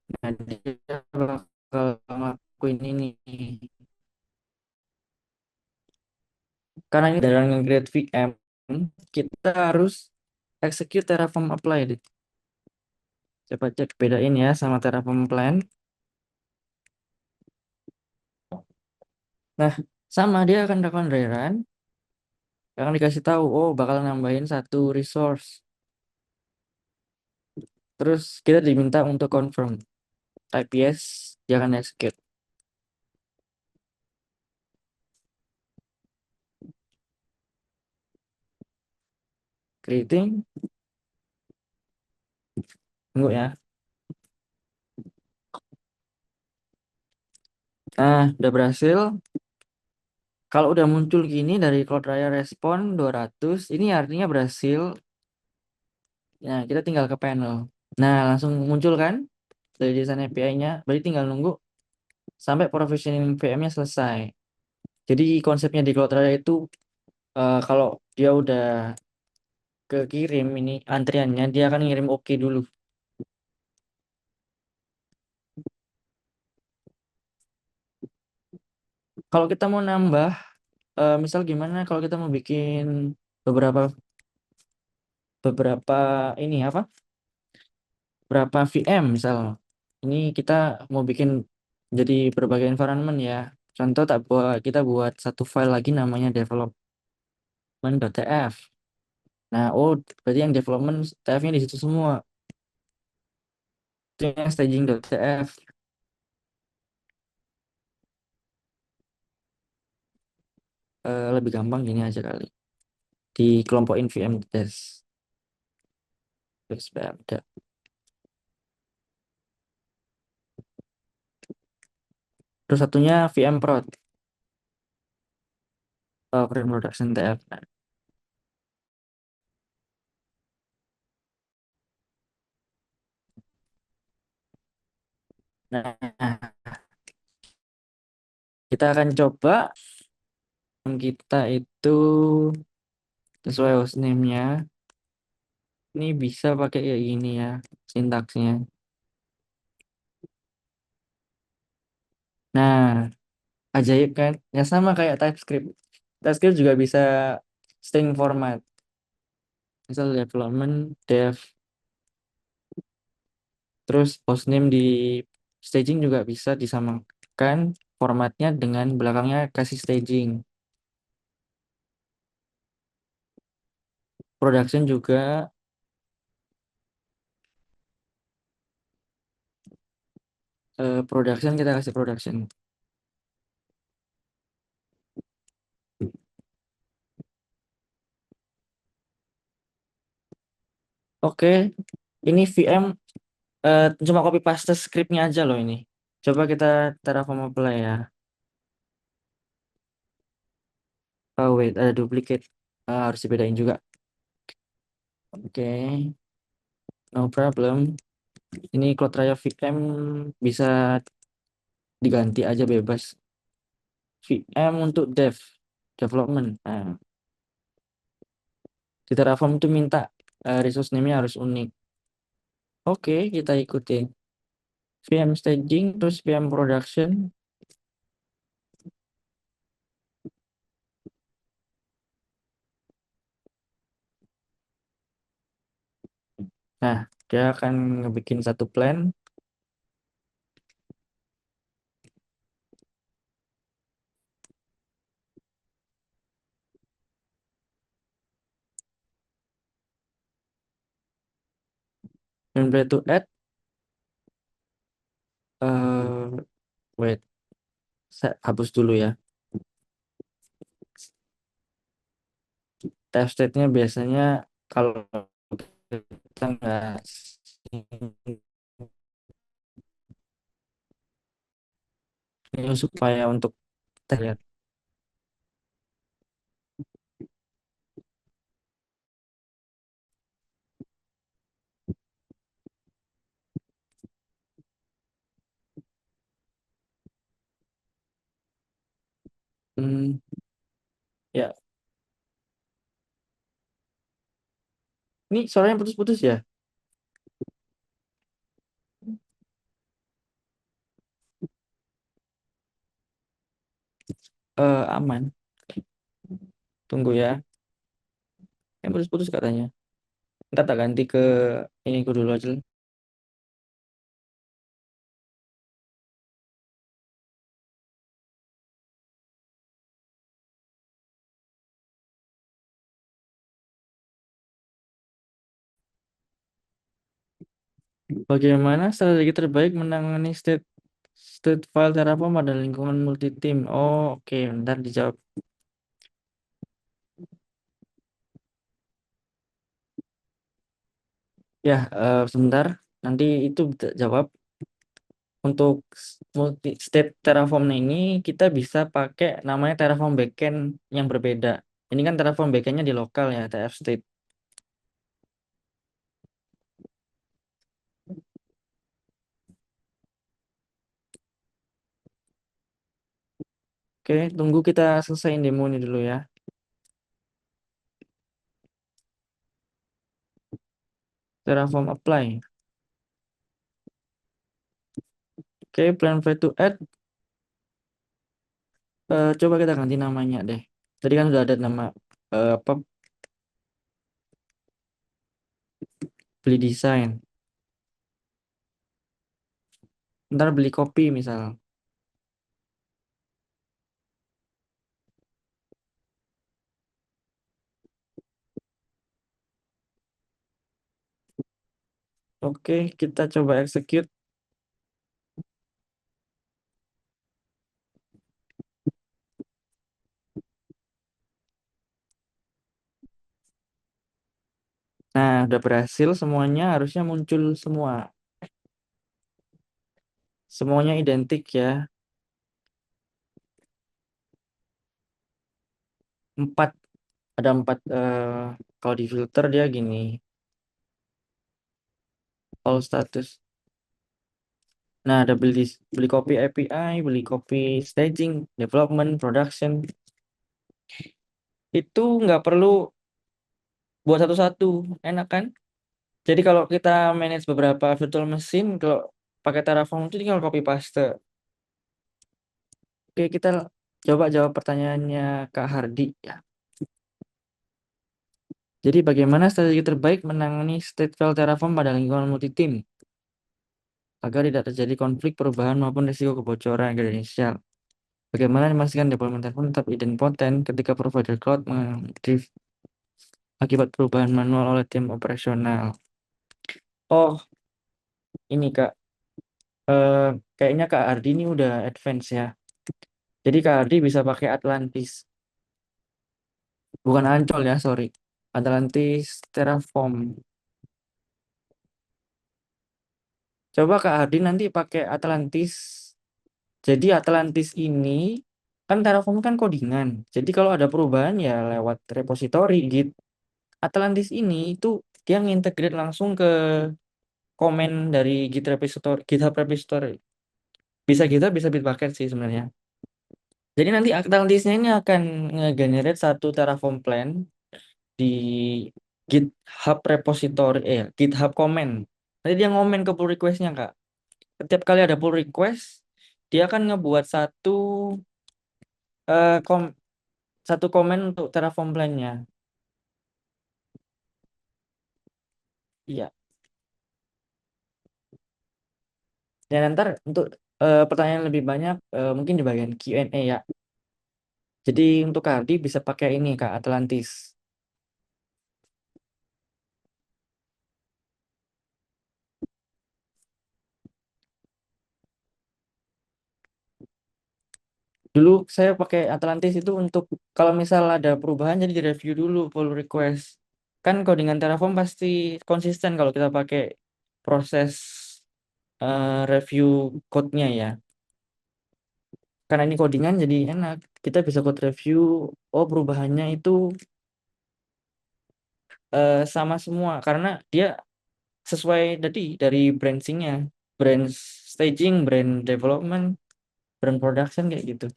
Nah, dia bakal ngelakuin ini. Karena ini dalam nge-create VM, kita harus execute Terraform apply. Coba cek bedain ya sama Terraform plan. Nah, sama dia akan lakukan dry run. Akan dikasih tahu, oh bakal nambahin satu resource. Terus kita diminta untuk confirm. Type yes, dia akan execute. Creating. Tunggu ya. Nah, udah berhasil. Kalau udah muncul gini dari Cloudflare respon 200, ini artinya berhasil. Nah, kita tinggal ke panel. Nah, langsung muncul kan dari desain API-nya. Berarti tinggal nunggu sampai provisioning VM-nya selesai. Jadi konsepnya di Cloudera itu kalau dia udah kekirim ini antriannya, dia akan ngirim oke dulu. Kalau kita mau nambah, misal gimana kalau kita mau bikin beberapa beberapa ini apa? Berapa VM misal. Ini kita mau bikin jadi berbagai environment ya. Contoh kita buat satu file lagi namanya development.tf. Nah, berarti yang development TF-nya di situ semua. Itu yang staging.tf. Lebih gampang gini aja kali. Dikelompokin VM test. Terus ada. Terus satunya VM prod. Pre-production TF. Nah, kita akan coba kita itu sesuai hostname-nya. Ini bisa pakai kayak gini ya sintaksnya. Nah, ajaib kan? Ya sama kayak TypeScript. TypeScript juga bisa string format. Misal development dev. Terus hostname di staging juga bisa disamakan formatnya dengan belakangnya kasih staging. Production juga production kita kasih production. Oke, ini VM cuma copy paste scriptnya aja loh ini. Coba kita Terraform apply ya. Oh wait, ada duplicate. Harus dibedain juga. Oke, no problem. Ini Cloud Raya VM bisa diganti aja bebas. VM untuk development. Nah, di Terraform itu minta resource name-nya harus unik. Oke, kita ikutin. VM staging, terus VM production. Nah, dia akan ngebikin satu plan. Dan play to add. Wait, saya hapus dulu ya. Test state-nya biasanya kalau kita nggak ini supaya untuk terlihat. Hmm, ya, ini suaranya putus-putus ya. Aman. Tunggu ya. Yang putus-putus katanya. Ntar tak ganti ke ini dulu aja. Bagaimana strategi terbaik menangani state file Terraform pada lingkungan multi team? Oh, oke, ntar dijawab. Ya, sebentar. Nanti itu jawab. Untuk multi state Terraform ini kita bisa pakai namanya Terraform backend yang berbeda. Ini kan Terraform backendnya di lokal ya, TF state. Oke, tunggu kita selesaiin demo ini dulu ya. Terraform apply. Oke, plan file to add. Coba kita ganti namanya deh. Tadi kan udah ada nama apa beli desain. Ntar beli kopi misal. Oke, kita coba execute. Nah, udah berhasil semuanya, harusnya muncul semua. Semuanya identik ya. 4 ada 4 kalau di filter dia gini. All status. Nah, ada beli copy API, beli copy staging, development, production. Itu nggak perlu buat satu-satu, enak kan? Jadi kalau kita manage beberapa virtual machine, kalau pakai Terraform itu tinggal copy paste. Oke, kita coba jawab pertanyaannya Kak Hardi ya. Jadi bagaimana strategi terbaik menangani stateful Terraform pada lingkungan multi-team agar tidak terjadi konflik perubahan maupun risiko kebocoran kredensial? Bagaimana memastikan deployment Terraform tetap idempotent ketika provider cloud mengaktif akibat perubahan manual oleh tim operasional? Oh, ini Kak, eh, kayaknya Kak Hardi ini udah advance ya. Jadi Kak Hardi bisa pakai Atlantis, bukan Ancol ya, sorry. Atlantis Terraform. Coba Kak Hardi nanti pakai Atlantis. Jadi Atlantis ini kan Terraform kan codingan. Jadi kalau ada perubahan ya lewat repository Git. Atlantis ini itu dia ngintegrate langsung ke komen dari Git repository, GitHub repository. Bisa GitHub, bisa Bitbucket sih sebenarnya. Jadi nanti Atlantisnya ini akan nge-generate satu Terraform plan di GitHub repository, GitHub comment. Nanti dia ngomen ke pull request-nya, Kak. Setiap kali ada pull request, dia akan ngebuat eh, kom, satu komen untuk Terraform plan-nya. Iya. Dan ntar untuk pertanyaan lebih banyak mungkin di bagian Q&A ya. Jadi untuk Kardi bisa pakai ini Kak, Atlantis. Dulu saya pakai Atlantis itu untuk kalau misal ada perubahan jadi direview dulu pull request. Kan kalau dengan Terraform pasti konsisten kalau kita pakai proses review code-nya ya. Karena ini codingan jadi enak. Kita bisa code review, oh perubahannya itu sama semua karena dia sesuai tadi dari branchingnya, brand staging, brand development, brand production kayak gitu.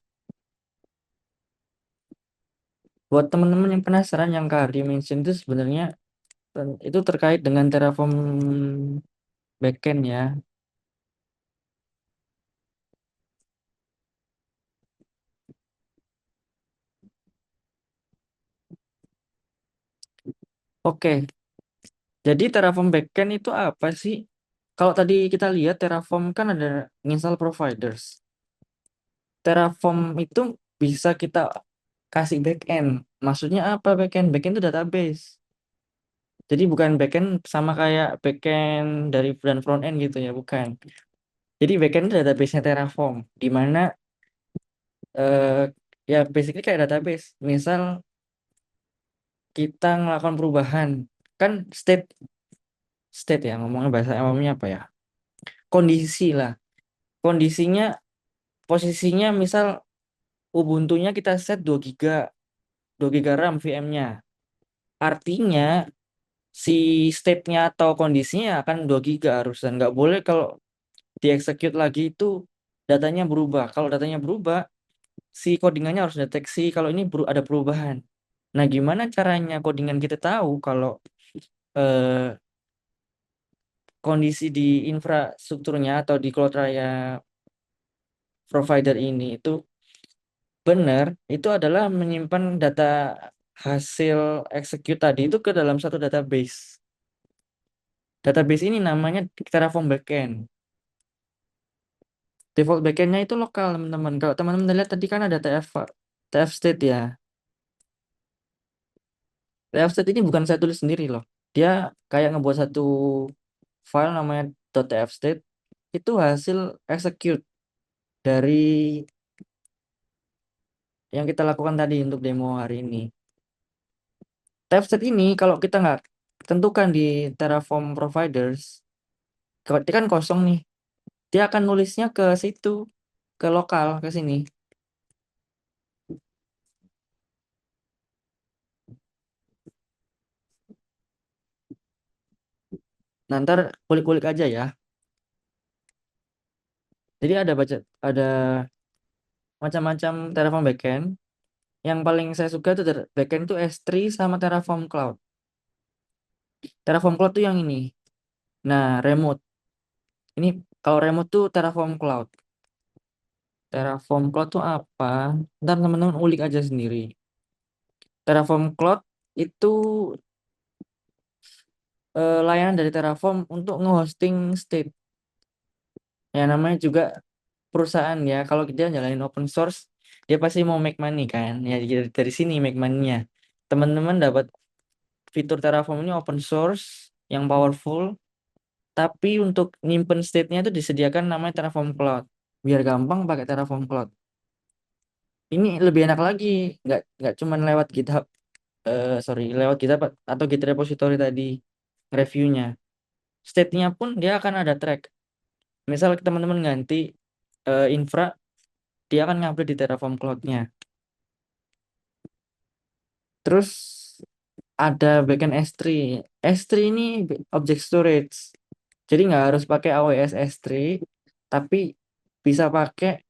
Buat teman-teman yang penasaran yang Kak Hardi mention itu sebenarnya itu terkait dengan Terraform backend ya. Oke, jadi Terraform backend itu apa sih? Kalau tadi kita lihat Terraform kan ada install providers. Terraform itu bisa kita kasih backend. Maksudnya apa backend? Backend itu database. Jadi bukan backend sama kayak backend dari dan front end gitu ya, bukan. Jadi backend itu database-nya Terraform, di mana eh, ya basically kayak database. Misal kita melakukan perubahan, kan state ya ngomongnya bahasa awamnya apa ya? Kondisi lah. Kondisinya posisinya misal Ubuntu-nya kita set 2 giga RAM VM-nya. Artinya si state-nya atau kondisinya akan 2 giga harus dan nggak boleh kalau dieksekut lagi itu datanya berubah. Kalau datanya berubah, si codingannya harus deteksi kalau ini ada perubahan. Nah, gimana caranya codingan kita tahu kalau eh, kondisi di infrastrukturnya atau di cloud raya provider ini itu benar, itu adalah menyimpan data hasil execute tadi itu ke dalam satu database. Database ini namanya Terraform Backend. Default backendnya itu lokal, teman-teman. Kalau teman-teman lihat tadi kan ada TF state ya. TF state ini bukan saya tulis sendiri loh. Dia kayak ngebuat satu file namanya .tf state, itu hasil execute dari yang kita lakukan tadi untuk demo hari ini. TF state ini kalau kita nggak tentukan di Terraform providers, kalau dia kan kosong nih, dia akan nulisnya ke situ, ke lokal, ke sini. Nah, ntar kulik-kulik aja ya. Jadi ada macam-macam Terraform backend. Yang paling saya suka itu backend itu S3 sama Terraform Cloud. Terraform Cloud tuh yang ini. Nah, remote. Ini kalau remote tuh Terraform Cloud. Terraform Cloud tuh apa? Ntar teman-teman ulik aja sendiri. Terraform Cloud itu layanan dari Terraform untuk nge-hosting state. Ya namanya juga perusahaan ya. Kalau dia jalanin open source, dia pasti mau make money kan. Ya dari sini make money-nya. Teman-teman dapat fitur Terraform ini open source yang powerful, tapi untuk nyimpen state-nya itu disediakan namanya Terraform Cloud. Biar gampang pakai Terraform Cloud. Ini lebih enak lagi, nggak cuman lewat GitHub, lewat GitHub atau Git repository tadi reviewnya. State-nya pun dia akan ada track. Misal teman-teman ganti infra, dia akan ngupdate di Terraform Cloud-nya. Terus ada backend S3. S3 ini object storage. Jadi nggak harus pakai AWS S3, tapi bisa pakai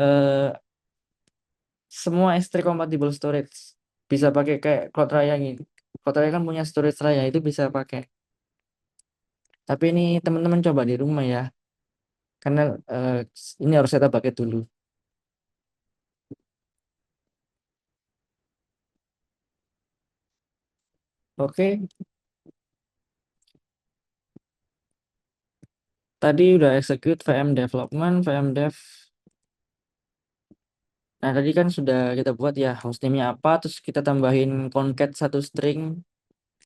eh, semua S3 compatible storage. Bisa pakai kayak Cloud Raya gitu. Cloud Raya kan punya storage Raya, itu bisa pakai. Tapi ini teman-teman coba di rumah ya, karena eh, ini harus saya pakai dulu. Oke, tadi udah execute VM development, VM dev. Nah, tadi kan sudah kita buat ya hostname-nya apa, terus kita tambahin concat satu string,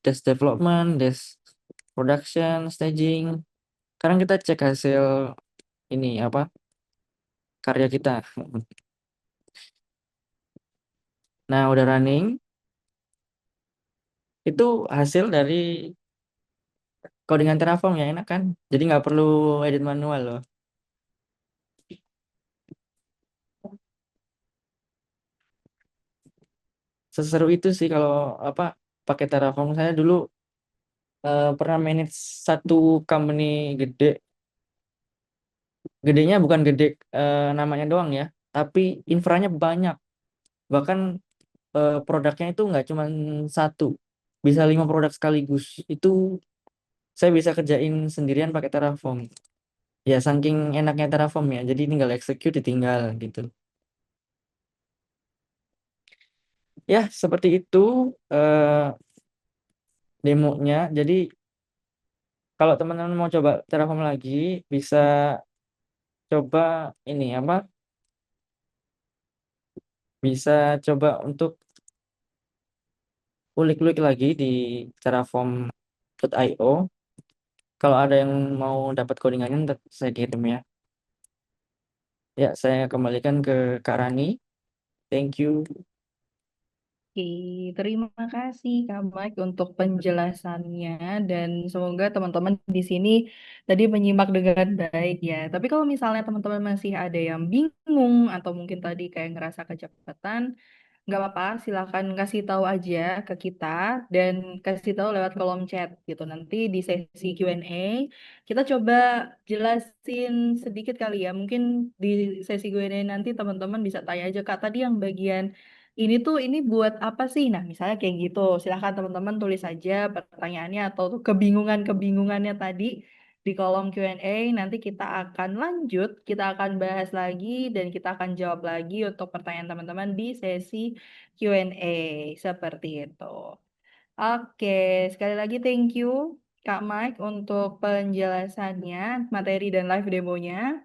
dash development, dash production, staging. Sekarang kita cek hasil ini apa karya kita. Nah, udah running. Itu hasil dari codingan Terraform ya, enak kan? Jadi nggak perlu edit manual loh. Seseru itu sih kalau apa pakai Terraform. Saya dulu pernah manage satu company gede. Gedenya bukan gede namanya doang ya, tapi infranya banyak. Bahkan produknya itu nggak cuma satu, bisa 5 produk sekaligus. Itu saya bisa kerjain sendirian pakai Terraform. Ya saking enaknya Terraform ya, jadi tinggal execute ditinggal gitu. Ya seperti itu demonya. Jadi kalau teman-teman mau coba Terraform lagi, bisa coba ini apa? Bisa coba untuk ulik-ulik lagi di terraform.io. Kalau ada yang mau dapat codingannya, ntar saya kirim ya. Ya, saya kembalikan ke Kak Rani. Thank you.
Oke, terima kasih Kak Mike untuk penjelasannya dan semoga teman-teman di sini tadi menyimak dengan baik ya. Tapi kalau misalnya teman-teman masih ada yang bingung atau mungkin tadi kayak ngerasa kecepatan, nggak apa-apa, silakan kasih tahu aja ke kita dan kasih tahu lewat kolom chat gitu. Nanti di sesi Q&A kita coba jelasin sedikit kali ya. Mungkin di sesi Q&A nanti teman-teman bisa tanya aja Kak tadi yang bagian ini tuh ini buat apa sih? Nah, misalnya kayak gitu. Silahkan teman-teman tulis aja pertanyaannya atau tuh kebingungannya tadi di kolom Q&A. Nanti kita akan lanjut, kita akan bahas lagi dan kita akan jawab lagi untuk pertanyaan teman-teman di sesi Q&A seperti itu. Oke, sekali lagi thank you Kak Mike untuk penjelasannya, materi dan live demonya.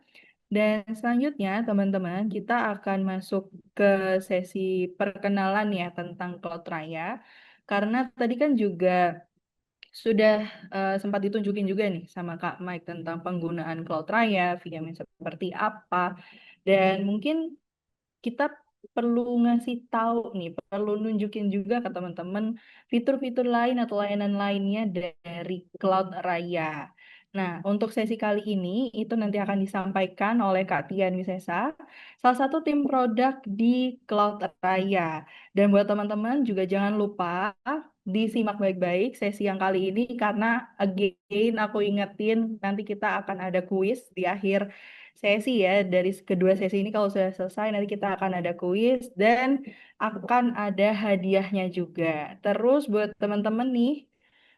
Dan selanjutnya, teman-teman, kita akan masuk ke sesi perkenalan ya tentang Cloud Raya. Karena tadi kan juga sudah sempat ditunjukin juga nih sama Kak Mike tentang penggunaan Cloud Raya, VM-nya seperti apa. Dan mungkin kita perlu ngasih tahu nih, perlu nunjukin juga ke teman-teman fitur-fitur lain atau layanan lainnya dari Cloud Raya. Nah, untuk sesi kali ini itu nanti akan disampaikan oleh Kak Tian Wisesa, salah satu tim produk di Cloud Raya. Dan buat teman-teman juga jangan lupa disimak baik-baik sesi yang kali ini karena again aku ingetin nanti kita akan ada kuis di akhir sesi ya. Dari kedua sesi ini kalau sudah selesai nanti kita akan ada kuis dan akan ada hadiahnya juga. Terus buat teman-teman nih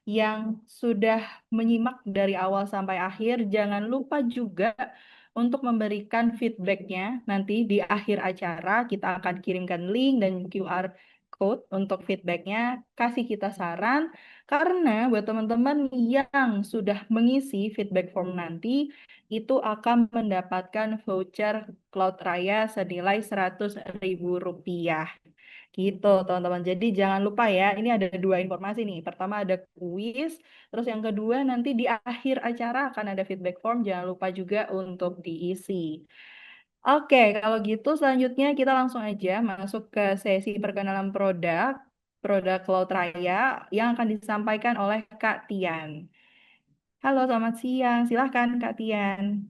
yang sudah menyimak dari awal sampai akhir, jangan lupa juga untuk memberikan feedbacknya. Nanti di akhir acara kita akan kirimkan link dan QR code untuk feedbacknya. Kasih kita saran, karena buat teman-teman yang sudah mengisi feedback form nanti, itu akan mendapatkan voucher Cloud Raya senilai Rp100.000. Gitu, teman-teman. Jadi jangan lupa ya, ini ada dua informasi nih. Pertama ada kuis, terus yang kedua nanti di akhir acara akan ada feedback form. Jangan lupa juga untuk diisi. Oke, kalau gitu selanjutnya kita langsung aja masuk ke sesi perkenalan produk, produk Cloud Raya yang akan disampaikan oleh Kak Tian. Halo, selamat siang. Silahkan Kak Tian.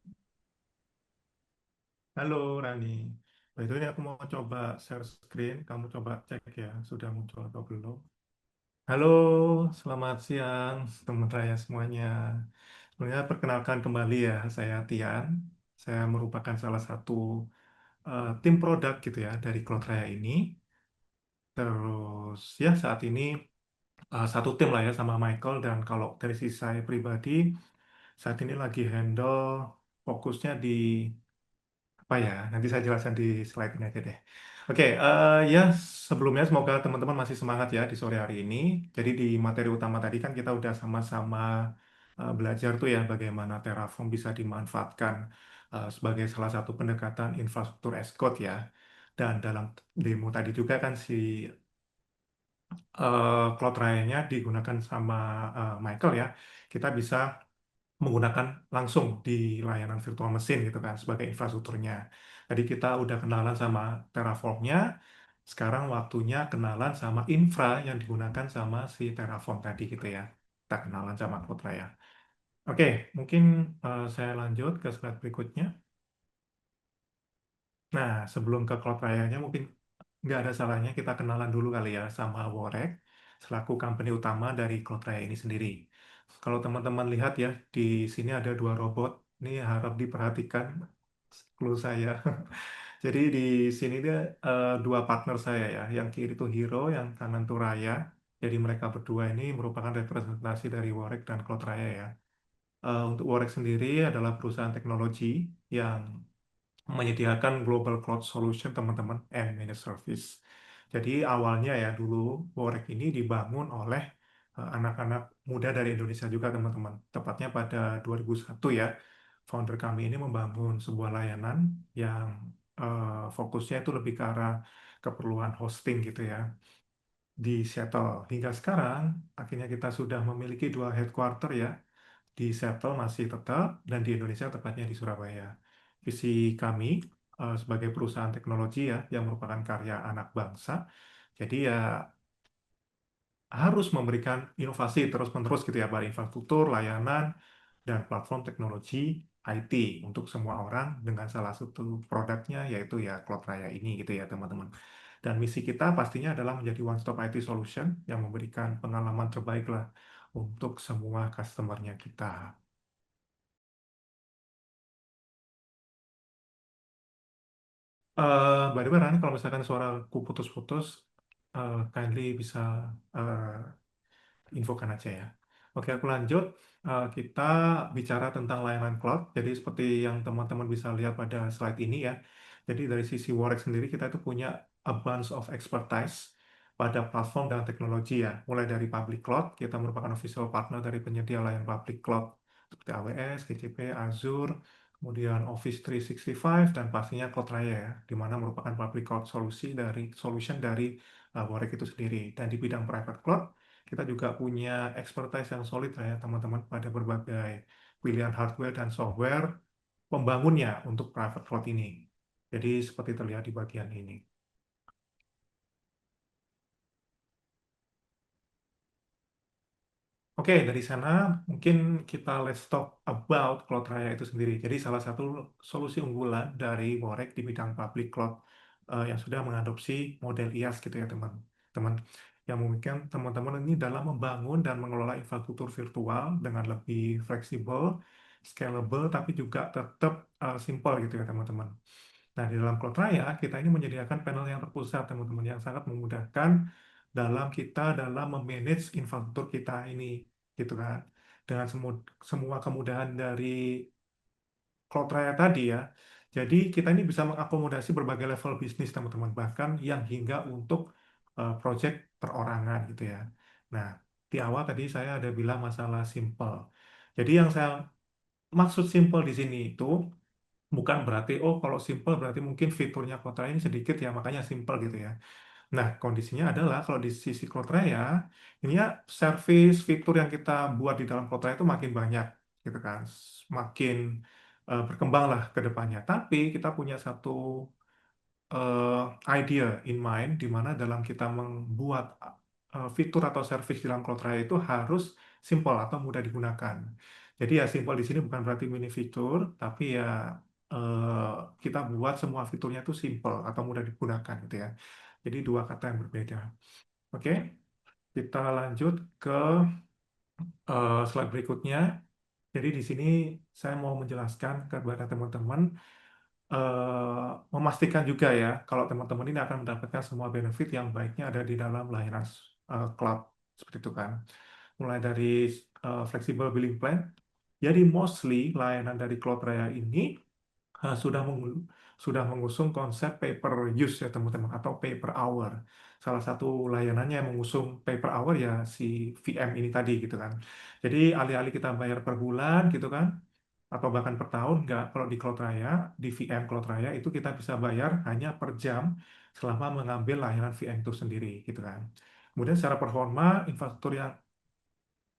Halo Rani, by the way, aku mau coba share screen, kamu coba cek ya, sudah muncul atau belum. Halo, selamat siang teman saya semuanya. Sebenarnya perkenalkan kembali ya, saya Tian. Saya merupakan salah satu tim produk gitu ya dari Cloud Raya ini. Terus ya saat ini satu tim lah ya sama Michael, dan kalau dari sisi saya pribadi, saat ini lagi handle fokusnya di apa ya? Nanti saya jelaskan di slide ini aja deh. Oke, ya sebelumnya semoga teman-teman masih semangat ya di sore hari ini. Jadi di materi utama tadi kan kita udah sama-sama belajar tuh ya bagaimana Terraform bisa dimanfaatkan sebagai salah satu pendekatan infrastruktur as code ya. Dan dalam demo tadi juga kan si Cloud Raya-nya digunakan sama Michael ya. Kita bisa menggunakan langsung di layanan virtual mesin gitu kan sebagai infrastrukturnya. Tadi kita udah kenalan sama Terraform-nya, sekarang waktunya kenalan sama infra yang digunakan sama si Terraform tadi gitu ya. Kita kenalan sama Cloud Raya. Oke, mungkin saya lanjut ke slide berikutnya. Nah, sebelum ke Cloud Raya-nya mungkin nggak ada salahnya kita kenalan dulu kali ya sama Worek selaku company utama dari Cloud Raya ini sendiri. Kalau teman-teman lihat ya, di sini ada dua robot. Ini harap diperhatikan clue saya. Jadi di sini dia dua partner saya ya. Yang kiri itu Hero, yang kanan itu Raya. Jadi mereka berdua ini merupakan representasi dari Worek dan Cloud Raya ya. Untuk Worek sendiri adalah perusahaan teknologi yang menyediakan global cloud solution teman-teman and managed service. Jadi awalnya ya dulu Worek ini dibangun oleh anak-anak muda dari Indonesia juga teman-teman. Tepatnya pada 2001 ya. Founder kami ini membangun sebuah layanan yang fokusnya itu lebih ke arah keperluan hosting gitu ya di Seattle. Hingga sekarang akhirnya kita sudah memiliki dua headquarter ya, di Seattle masih tetap, dan di Indonesia tepatnya di Surabaya. Visi kami sebagai perusahaan teknologi ya yang merupakan karya anak bangsa, jadi ya harus memberikan inovasi terus-menerus gitu ya pada infrastruktur, layanan, dan platform teknologi IT untuk semua orang dengan salah satu produknya yaitu ya Cloud Raya ini gitu ya teman-teman. Dan misi kita pastinya adalah menjadi one-stop IT solution yang memberikan pengalaman terbaik lah untuk semua customer-nya kita. By the way, Rani, kalau misalkan suaraku putus-putus, kindly bisa infokan aja ya. Oke, aku lanjut. Kita bicara tentang layanan cloud. Jadi seperti yang teman-teman bisa lihat pada slide ini ya. Jadi dari sisi Worek sendiri kita itu punya a bunch of expertise pada platform dan teknologi ya. Mulai dari public cloud, kita merupakan official partner dari penyedia layanan public cloud seperti AWS, GCP, Azure, kemudian Office 365 dan pastinya Cloud Raya ya, di mana merupakan public cloud solution dari Worek itu sendiri. Dan di bidang private cloud kita juga punya expertise yang solid lah ya teman-teman pada berbagai pilihan hardware dan software pembangunnya untuk private cloud ini. Jadi seperti terlihat di bagian ini. Oke, dari sana mungkin kita let's talk about Cloud Raya itu sendiri. Jadi salah satu solusi unggulan dari Worek di bidang public cloud yang sudah mengadopsi model IaaS gitu ya teman-teman. Yang mungkin teman-teman ini dalam membangun dan mengelola infrastruktur virtual dengan lebih fleksibel, scalable, tapi juga tetap simple gitu ya teman-teman. Nah, di dalam Cloud Raya, kita ini menyediakan panel yang terpusat, teman-teman, yang sangat memudahkan dalam memanage infrastruktur kita ini, gitu kan. Dengan semua kemudahan dari Cloud Raya tadi ya. Jadi, kita ini bisa mengakomodasi berbagai level bisnis, teman-teman, bahkan yang hingga untuk project perorangan, gitu ya. Nah, di awal tadi saya ada bilang masalah simple. Jadi, yang saya maksud simple di sini itu bukan berarti, oh kalau simple berarti mungkin fiturnya Cloudraya ini sedikit ya, makanya simple gitu ya. Nah, kondisinya adalah kalau di sisi Cloudraya, ini ya service fitur yang kita buat di dalam Cloudraya itu makin banyak gitu kan. Makin berkembang lah ke depannya. Tapi kita punya satu idea in mind di mana dalam kita membuat fitur atau service di dalam Cloudraya itu harus simple atau mudah digunakan. Jadi ya simple di sini bukan berarti mini fitur, tapi ya eh, kita buat semua fiturnya itu simple atau mudah digunakan gitu ya. Jadi dua kata yang berbeda. Oke, kita lanjut ke slide berikutnya. Jadi di sini saya mau menjelaskan kepada teman-teman memastikan juga ya kalau teman-teman ini akan mendapatkan semua benefit yang baiknya ada di dalam layanan cloud seperti itu kan. Mulai dari flexible billing plan. Jadi mostly layanan dari Cloud Raya ini sudah mengusung konsep pay per use ya teman-teman atau pay per hour. Salah satu layanannya yang mengusung pay per hour ya si VM ini tadi gitu kan. Jadi alih-alih kita bayar per bulan gitu kan atau bahkan per tahun nggak, kalau di Cloud Raya, di VM Cloud Raya itu kita bisa bayar hanya per jam selama mengambil layanan VM itu sendiri gitu kan. Kemudian secara performa infrastruktur yang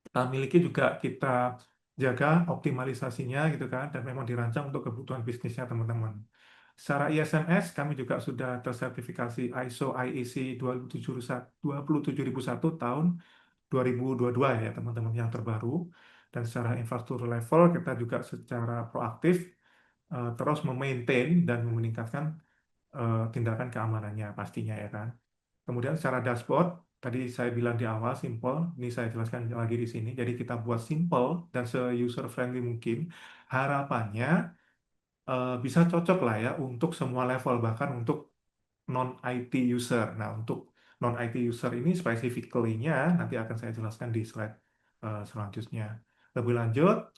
kita miliki juga kita jaga optimalisasinya gitu kan dan memang dirancang untuk kebutuhan bisnisnya teman-teman. Secara ISMS kami juga sudah tersertifikasi ISO IEC 27001 tahun 2022 ya teman-teman yang terbaru. Dan secara infrastruktur level kita juga secara proaktif terus memaintain dan meningkatkan tindakan keamanannya pastinya ya kan. Kemudian secara dashboard, tadi saya bilang di awal simple, ini saya jelaskan lagi di sini. Jadi kita buat simple dan se-user friendly mungkin. Harapannya bisa cocok lah ya untuk semua level, bahkan untuk non-IT user. Nah, untuk non-IT user ini specifically-nya nanti akan saya jelaskan di slide selanjutnya. Lebih lanjut,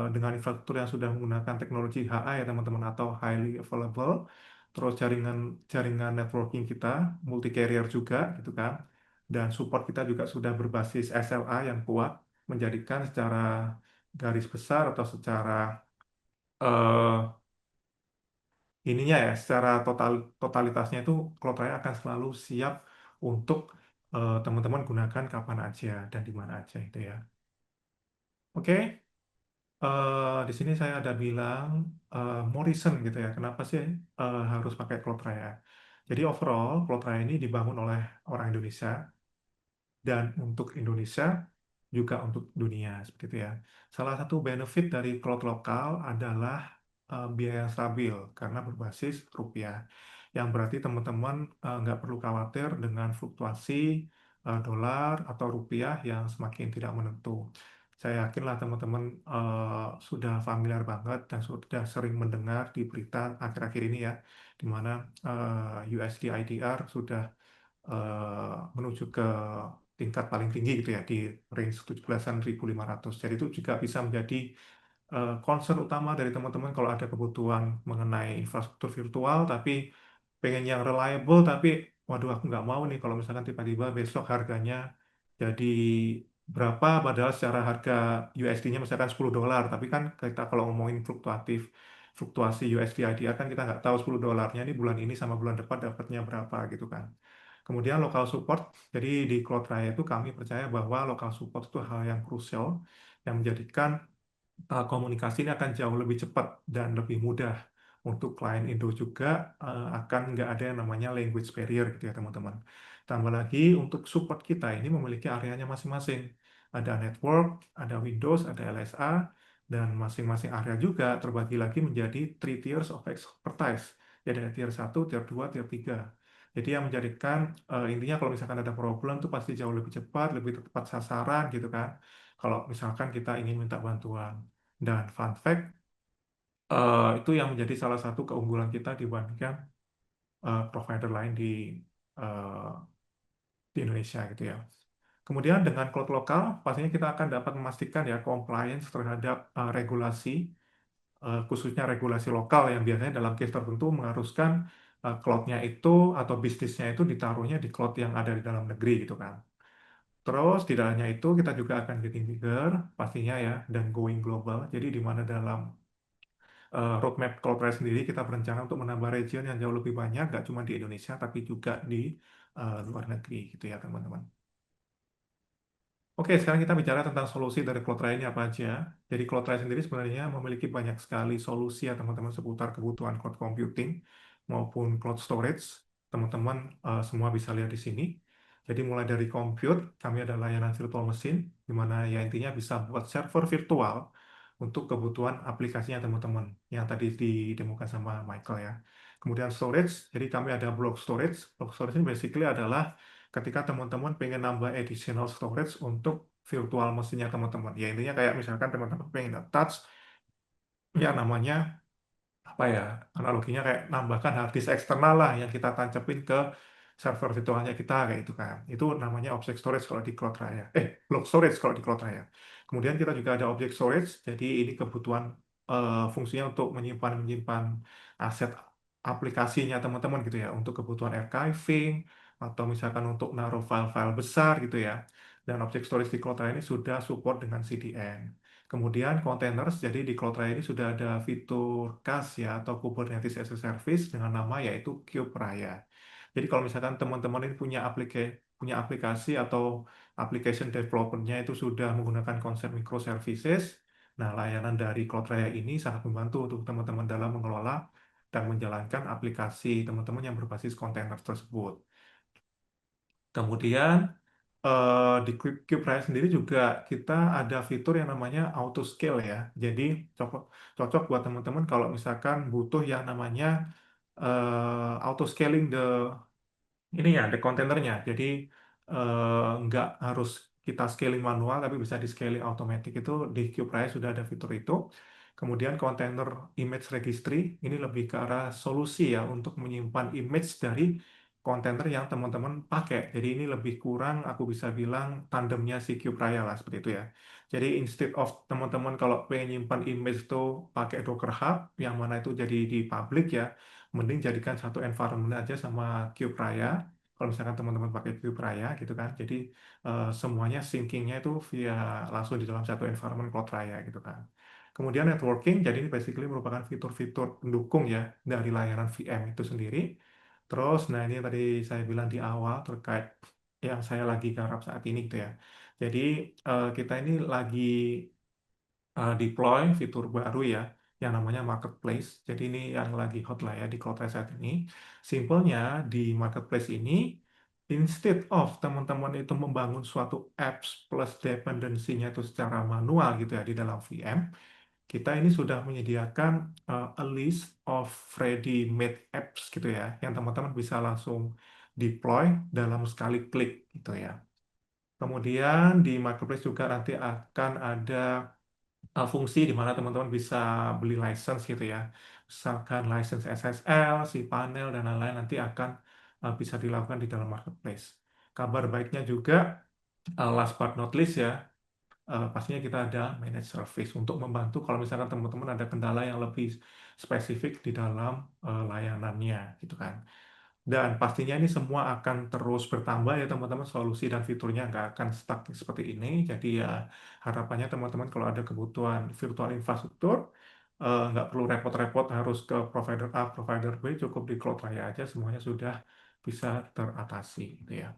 dengan infrastruktur yang sudah menggunakan teknologi HA ya teman-teman atau highly available, terus jaringan jaringan networking kita multi carrier juga gitu kan, dan support kita juga sudah berbasis SLA yang kuat, menjadikan secara garis besar atau secara eh, ininya ya secara totalitasnya itu Cloudflare akan selalu siap untuk teman-teman gunakan kapan aja dan di mana aja itu ya. Oke, di sini saya ada bilang more reason gitu ya. Kenapa sih harus pakai Cloudflare? Jadi overall Cloudflare ini dibangun oleh orang Indonesia dan untuk Indonesia juga untuk dunia seperti itu ya. Salah satu benefit dari cloud lokal adalah biaya yang stabil karena berbasis rupiah. yang berarti teman-teman nggak perlu khawatir dengan fluktuasi dolar atau rupiah yang semakin tidak menentu. Saya yakinlah teman-teman sudah familiar banget dan sudah sering mendengar di berita akhir-akhir ini ya, di mana USD IDR sudah menuju ke tingkat paling tinggi gitu ya, di range 17.500. Jadi itu juga bisa menjadi concern utama dari teman-teman kalau ada kebutuhan mengenai infrastruktur virtual, tapi pengen yang reliable, tapi waduh aku nggak mau nih kalau misalkan tiba-tiba besok harganya jadi berapa, padahal secara harga USD-nya misalkan $10, tapi kan kita kalau ngomongin fluktuasi USD IDR kan kita nggak tahu $10 ini bulan ini sama bulan depan dapatnya berapa gitu kan. Kemudian local support, jadi di Cloud Raya itu kami percaya bahwa local support itu hal yang krusial yang menjadikan komunikasi ini akan jauh lebih cepat dan lebih mudah. Untuk klien Indo juga akan nggak ada yang namanya language barrier gitu ya teman-teman. Tambah lagi untuk support kita ini memiliki areanya masing-masing. Ada network, ada Windows, ada LSA, dan masing-masing area juga terbagi lagi menjadi 3 tiers of expertise. Jadi ada tier 1, tier 2, tier 3. Jadi yang menjadikan intinya kalau misalkan ada problem itu pasti jauh lebih cepat, lebih tepat sasaran gitu kan. Kalau misalkan kita ingin minta bantuan. Dan fun fact, itu yang menjadi salah satu keunggulan kita dibandingkan provider lain eh, di Indonesia gitu ya. Kemudian dengan cloud lokal, pastinya kita akan dapat memastikan ya compliance terhadap regulasi, khususnya regulasi lokal yang biasanya dalam case tertentu mengharuskan cloud-nya itu atau bisnisnya itu ditaruhnya di cloud yang ada di dalam negeri gitu kan. Terus tidak hanya itu, kita juga akan getting bigger pastinya ya, dan going global. Jadi di mana dalam roadmap Cloudflare sendiri kita berencana untuk menambah region yang jauh lebih banyak, nggak cuma di Indonesia, tapi juga di luar negeri gitu ya teman-teman. Oke, sekarang kita bicara tentang solusi dari Cloudflare ini apa aja. Jadi Cloudflare sendiri sebenarnya memiliki banyak sekali solusi ya teman-teman seputar kebutuhan cloud computing maupun cloud storage. Teman-teman semua bisa lihat di sini. Jadi mulai dari compute, kami ada layanan virtual machine, di mana ya intinya bisa buat server virtual untuk kebutuhan aplikasinya teman-teman, yang tadi didemokan sama Michael ya. Kemudian storage, jadi kami ada block storage. Block storage ini basically adalah ketika teman-teman pengen nambah additional storage untuk virtual mesinnya teman-teman. Ya intinya kayak misalkan teman-teman pengen attach ya namanya apa ya, analoginya kayak nambahkan hard disk eksternal lah yang kita tancapin ke server virtualnya kita kayak itu kan. Itu namanya object storage kalau di Cloud Raya. Block storage kalau di Cloud Raya. Kemudian kita juga ada object storage. Jadi ini kebutuhan fungsinya untuk menyimpan aset aplikasinya teman-teman gitu ya, untuk kebutuhan archiving atau misalkan untuk naruh file-file besar gitu ya. Dan object storage di Cloud Raya ini sudah support dengan CDN. Kemudian containers, jadi di Cloudflare ini sudah ada fitur CAS ya atau Kubernetes as a Service dengan nama yaitu Kube Raya. Jadi kalau misalkan teman-teman ini punya aplikasi atau application developer-nya itu sudah menggunakan konsep microservices, nah layanan dari Cloudflare ini sangat membantu untuk teman-teman dalam mengelola dan menjalankan aplikasi teman-teman yang berbasis kontainer tersebut. Kemudian di Cube Raya sendiri juga kita ada fitur yang namanya auto scale ya. Jadi cocok cocok buat teman-teman kalau misalkan butuh yang namanya auto scaling ini ya, the kontainernya. Jadi nggak harus kita scaling manual, tapi bisa di scaling otomatis. Itu di Qpraya sudah ada fitur itu. Kemudian kontainer image registry, ini lebih ke arah solusi ya untuk menyimpan image dari kontainer yang teman-teman pakai. Jadi ini lebih kurang, aku bisa bilang tandemnya si Qpraya lah, seperti itu ya. Jadi instead of teman-teman kalau pengen nyimpan image itu pakai Docker Hub, yang mana itu jadi di public ya, mending jadikan satu environment aja sama Cube Raya. Kalau misalkan teman-teman pakai Cube Raya gitu kan, jadi semuanya syncingnya itu via langsung di dalam satu environment Cloud Raya gitu kan. Kemudian networking, jadi ini basically merupakan fitur-fitur pendukung ya dari layanan VM itu sendiri. Terus, nah ini yang tadi saya bilang di awal terkait yang saya lagi garap saat ini gitu ya. Jadi kita ini lagi deploy fitur baru ya yang namanya marketplace. Jadi ini yang lagi hot lah ya di Cloudflare saat ini. Simpelnya di marketplace ini instead of teman-teman itu membangun suatu apps plus dependensinya itu secara manual gitu ya di dalam VM, kita ini sudah menyediakan a list of ready-made apps gitu ya, yang teman-teman bisa langsung deploy dalam sekali klik gitu ya. Kemudian di marketplace juga nanti akan ada fungsi di mana teman-teman bisa beli license gitu ya. Misalkan license SSL, cPanel, dan lain-lain nanti akan bisa dilakukan di dalam marketplace. Kabar baiknya juga, last but not least ya, pastinya kita ada managed service untuk membantu kalau misalkan teman-teman ada kendala yang lebih spesifik di dalam layanannya gitu kan. Dan pastinya ini semua akan terus bertambah ya teman-teman, solusi dan fiturnya nggak akan stuck seperti ini. Jadi ya harapannya teman-teman kalau ada kebutuhan virtual infrastruktur, nggak perlu repot-repot harus ke provider A, provider B, cukup di Cloud Raya aja semuanya sudah bisa teratasi gitu ya.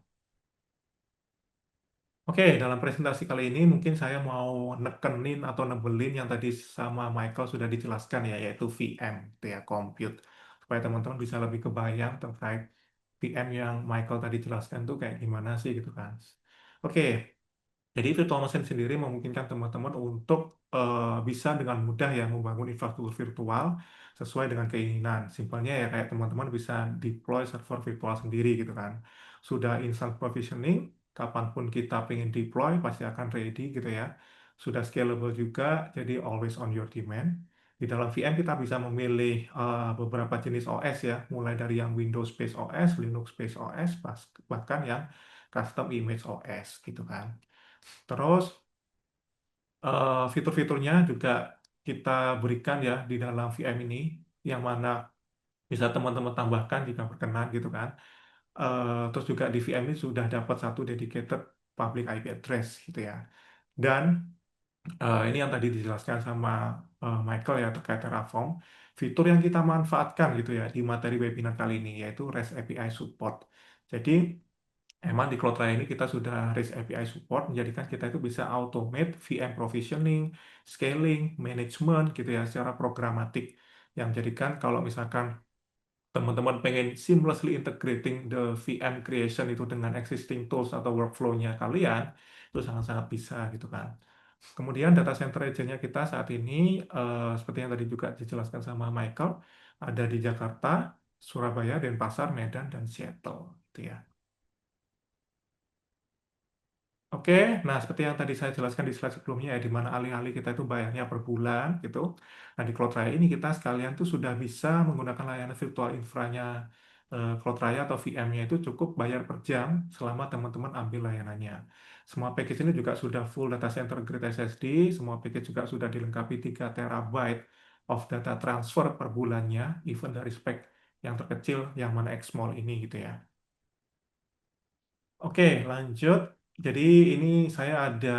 Oke, dalam presentasi kali ini mungkin saya mau nekenin atau nebelin yang tadi sama Michael sudah dijelaskan ya, yaitu VM, gitu ya, compute. Supaya teman-teman bisa lebih kebayang terkait VM yang Michael tadi jelaskan tuh kayak gimana sih gitu kan. Oke, jadi virtual machine sendiri memungkinkan teman-teman untuk bisa dengan mudah ya membangun infrastruktur virtual sesuai dengan keinginan. Simpelnya ya kayak teman-teman bisa deploy server virtual sendiri gitu kan. Sudah instant provisioning, kapanpun kita pengen deploy pasti akan ready gitu ya. Sudah scalable juga, jadi always on your demand. Di dalam VM kita bisa memilih beberapa jenis OS ya, mulai dari yang Windows-based OS, Linux-based OS, bahkan yang custom image OS gitu kan. Terus fitur-fiturnya juga kita berikan ya di dalam VM ini, yang mana bisa teman-teman tambahkan jika berkenan gitu kan. Terus juga di VM ini sudah dapat satu dedicated public IP address gitu ya. Dan ini yang tadi dijelaskan sama Michael ya terkait Terraform. Fitur yang kita manfaatkan gitu ya di materi webinar kali ini yaitu REST API support. Jadi emang di Cloud Raya ini kita sudah REST API support, menjadikan kita itu bisa automate VM provisioning, scaling, management gitu ya secara programatik. Yang menjadikan kalau misalkan teman-teman pengen seamlessly integrating the VM creation itu dengan existing tools atau workflow-nya kalian, itu sangat-sangat bisa gitu kan. Kemudian data center agent-nya kita saat ini, seperti yang tadi juga dijelaskan sama Michael, ada di Jakarta, Surabaya, Denpasar, Medan, dan Seattle gitu ya. Oke, nah seperti yang tadi saya jelaskan di slide sebelumnya ya, di mana alih-alih kita itu bayarnya per bulan gitu. Nah di Cloud Raya ini kita sekalian tuh sudah bisa menggunakan layanan virtual infranya Cloud Raya atau VM-nya itu cukup bayar per jam selama teman-teman ambil layanannya. Semua package ini juga sudah full data center grade SSD, semua package juga sudah dilengkapi 3 terabyte of data transfer per bulannya, even dari spek yang terkecil yang mana X-Small ini gitu ya. Oke, lanjut. Jadi ini saya ada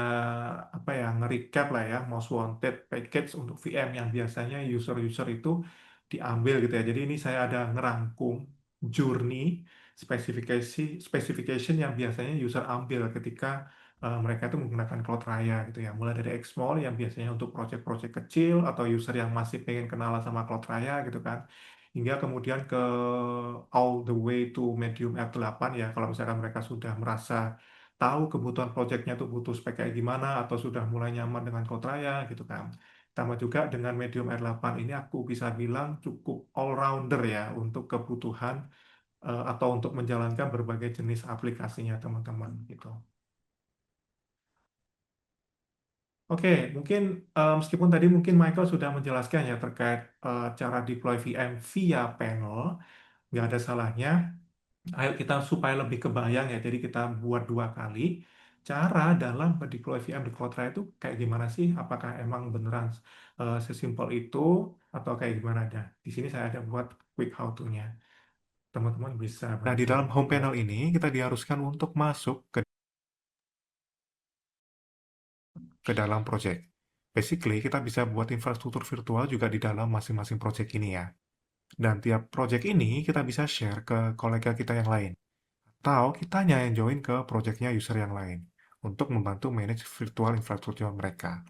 apa ya nge-recap lah ya most wanted package untuk VM yang biasanya user-user itu diambil gitu ya. Jadi ini saya ada ngerangkum journey specification yang biasanya user ambil ketika mereka itu menggunakan Cloud Raya gitu ya. Mulai dari Xmol yang biasanya untuk project-project kecil atau user yang masih pengen kenalan sama Cloud Raya gitu kan, hingga kemudian ke all the way to medium R8 ya kalau misalkan mereka sudah merasa tahu kebutuhan projectnya tuh butuh spek kayak gimana atau sudah mulai nyaman dengan Cloud Raya gitu kan. Tambah juga dengan medium R8 ini aku bisa bilang cukup all-rounder ya untuk kebutuhan atau untuk menjalankan berbagai jenis aplikasinya teman-teman gitu. Oke, mungkin meskipun tadi mungkin Michael sudah menjelaskan ya terkait cara deploy VM via panel, nggak ada salahnya. Ayo kita supaya lebih kebayang ya, jadi kita buat 2 kali. Cara dalam deploy VM di Cloud Raya itu kayak gimana sih? Apakah emang beneran sesimpel itu atau kayak gimana? Nah, di sini saya ada buat quick how to-nya. Teman-teman bisa. Nah, di dalam home panel ini kita diharuskan untuk masuk ke dalam project. Basically, kita bisa buat infrastruktur virtual juga di dalam masing-masing project ini ya. Dan tiap project ini kita bisa share ke kolega kita yang lain. Atau kitanya yang join ke projectnya user yang lain untuk membantu manage virtual infrastruktur mereka.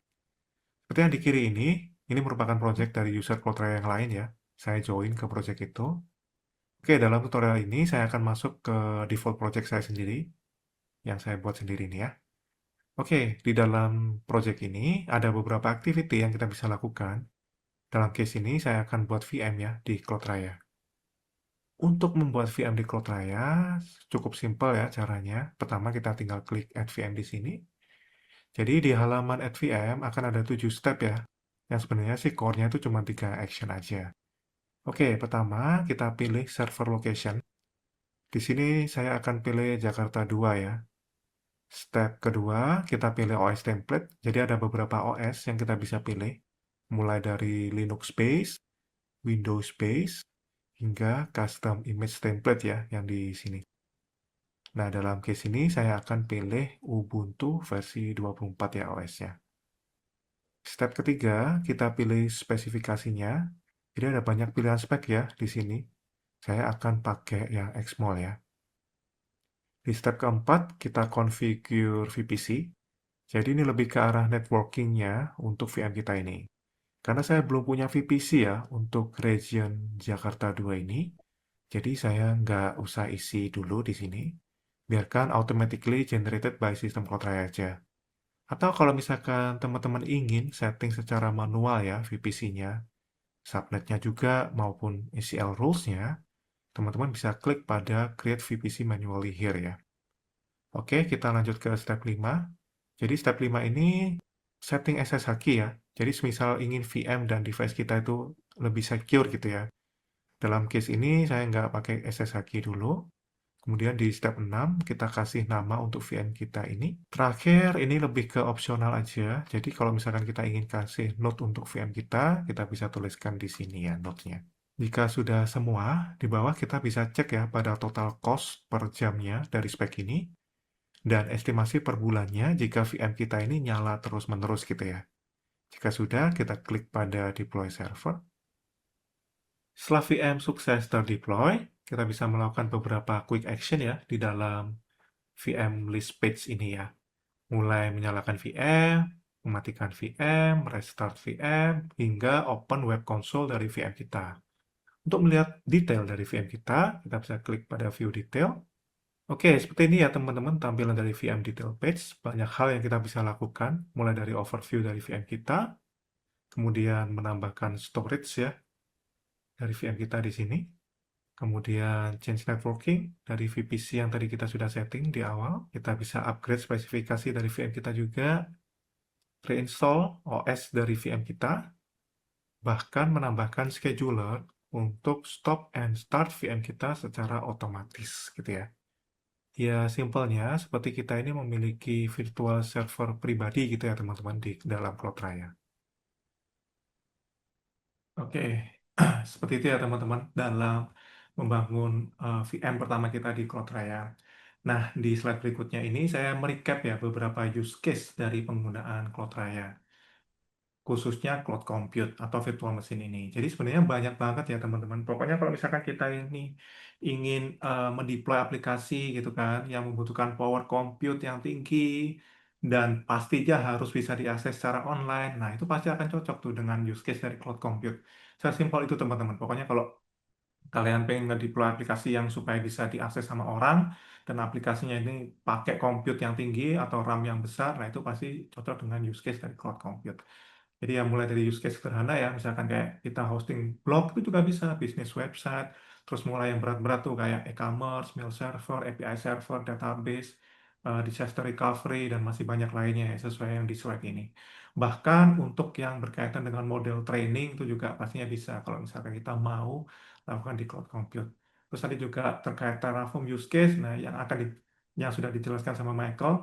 Seperti yang di kiri ini merupakan project dari user Cloud Raya yang lain ya. Saya join ke project itu. Oke, dalam tutorial ini saya akan masuk ke default project saya sendiri, yang saya buat sendiri ini ya. Oke, di dalam project ini ada beberapa activity yang kita bisa lakukan. Dalam case ini saya akan buat VM ya di Cloudraya. Untuk membuat VM di Cloudraya cukup simpel ya caranya. Pertama kita tinggal klik Add VM di sini. Jadi di halaman Add VM akan ada 7 step ya. Yang sebenarnya sih core-nya itu cuma 3 action aja. Oke, pertama kita pilih server location. Di sini saya akan pilih Jakarta 2 ya. Step kedua, kita pilih OS template. Jadi ada beberapa OS yang kita bisa pilih. Mulai dari Linux base, Windows base, hingga custom image template ya yang di sini. Nah, dalam case ini saya akan pilih Ubuntu versi 24 ya OS-nya. Step ketiga, kita pilih spesifikasinya. Jadi ada banyak pilihan spek ya di sini. Saya akan pakai yang XMOL ya. Di step keempat, kita configure VPC. Jadi ini lebih ke arah networking-nya untuk VM kita ini. Karena saya belum punya VPC ya untuk region Jakarta 2 ini, jadi saya nggak usah isi dulu di sini. Biarkan automatically generated by sistem Cloudraya aja. Atau kalau misalkan teman-teman ingin setting secara manual ya VPC-nya, subnetnya juga maupun ACL rules-nya, teman-teman bisa klik pada Create VPC Manually here ya. Oke, kita lanjut ke step 5. Jadi step 5 ini setting SSH key ya. Jadi semisal ingin VM dan device kita itu lebih secure gitu ya. Dalam case ini saya nggak pakai SSH key dulu. Kemudian di step 6 kita kasih nama untuk VM kita ini. Terakhir ini lebih ke opsional aja. Jadi kalau misalkan kita ingin kasih note untuk VM kita bisa tuliskan di sini ya note-nya. Jika sudah semua, di bawah kita bisa cek ya pada total cost per jamnya dari spek ini. Dan estimasi per bulannya jika VM kita ini nyala terus-menerus gitu ya. Jika sudah, kita klik pada deploy server. Setelah VM sukses terdeploy, kita bisa melakukan beberapa quick action ya di dalam VM list page ini ya. Mulai menyalakan VM, mematikan VM, restart VM, hingga open web console dari VM kita. Untuk melihat detail dari VM kita bisa klik pada view detail. Oke, seperti ini ya teman-teman tampilan dari VM detail page. Banyak hal yang kita bisa lakukan, mulai dari overview dari VM kita, kemudian menambahkan storage ya dari VM kita di sini, kemudian change networking dari VPC yang tadi kita sudah setting di awal. Kita bisa upgrade spesifikasi dari VM kita juga, reinstall OS dari VM kita, bahkan menambahkan scheduler untuk stop and start VM kita secara otomatis gitu ya. Ya, simpelnya seperti kita ini memiliki virtual server pribadi gitu ya teman-teman di dalam Cloudraya. Oke, seperti itu ya teman-teman dalam membangun VM pertama kita di Cloudraya. Nah, di slide berikutnya ini saya merecap ya beberapa use case dari penggunaan Cloudraya, khususnya cloud compute atau virtual machine ini. Jadi sebenarnya banyak banget ya teman-teman. Pokoknya kalau misalkan kita ini ingin mendeploy aplikasi gitu kan, yang membutuhkan power compute yang tinggi dan pastinya harus bisa diakses secara online. Nah, itu pasti akan cocok tuh dengan use case dari cloud compute. Sesimpel itu teman-teman. Pokoknya kalau kalian pengen nge-deploy aplikasi yang supaya bisa diakses sama orang dan aplikasinya ini pakai compute yang tinggi atau RAM yang besar, nah itu pasti cocok dengan use case dari cloud compute. Jadi yang mulai dari use case sederhana ya, misalkan kayak kita hosting blog itu juga bisa, bisnis website, terus mulai yang berat-berat tuh kayak e-commerce, mail server, API server, database, disaster recovery, dan masih banyak lainnya ya, sesuai yang di slide ini. Bahkan untuk yang berkaitan dengan model training itu juga pastinya bisa kalau misalkan kita mau lakukan di cloud compute. Terus tadi juga terkait Terraform use case, nah yang sudah dijelaskan sama Michael,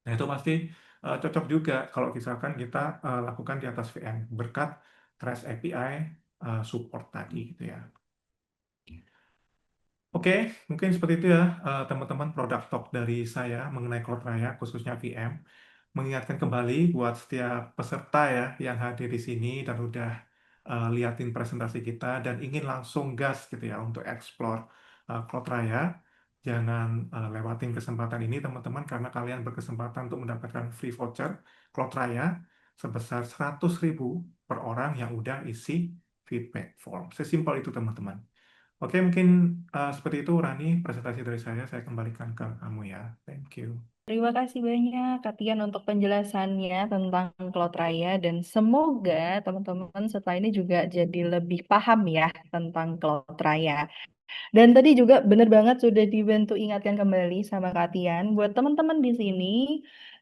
nah itu pasti cocok juga kalau misalkan kita lakukan di atas VM berkat REST API support tadi gitu ya. Oke, mungkin seperti itu ya teman-teman produk talk dari saya mengenai Cloudraya khususnya VM. Mengingatkan kembali buat setiap peserta ya yang hadir di sini dan udah liatin presentasi kita dan ingin langsung gas gitu ya untuk explore Cloudraya. Jangan lewatin kesempatan ini teman-teman karena kalian berkesempatan untuk mendapatkan free voucher Cloudraya sebesar 100.000 per orang yang udah isi feedback form. Sesimpel itu teman-teman. Oke, mungkin seperti itu Rani, presentasi dari saya kembalikan ke kamu ya. Thank you.
Terima kasih banyak Katian untuk penjelasannya tentang Cloud Raya dan semoga teman-teman setelah ini juga jadi lebih paham ya tentang Cloud Raya. Dan tadi juga benar banget sudah dibantu ingatkan kembali sama Kak Tian. Buat teman-teman di sini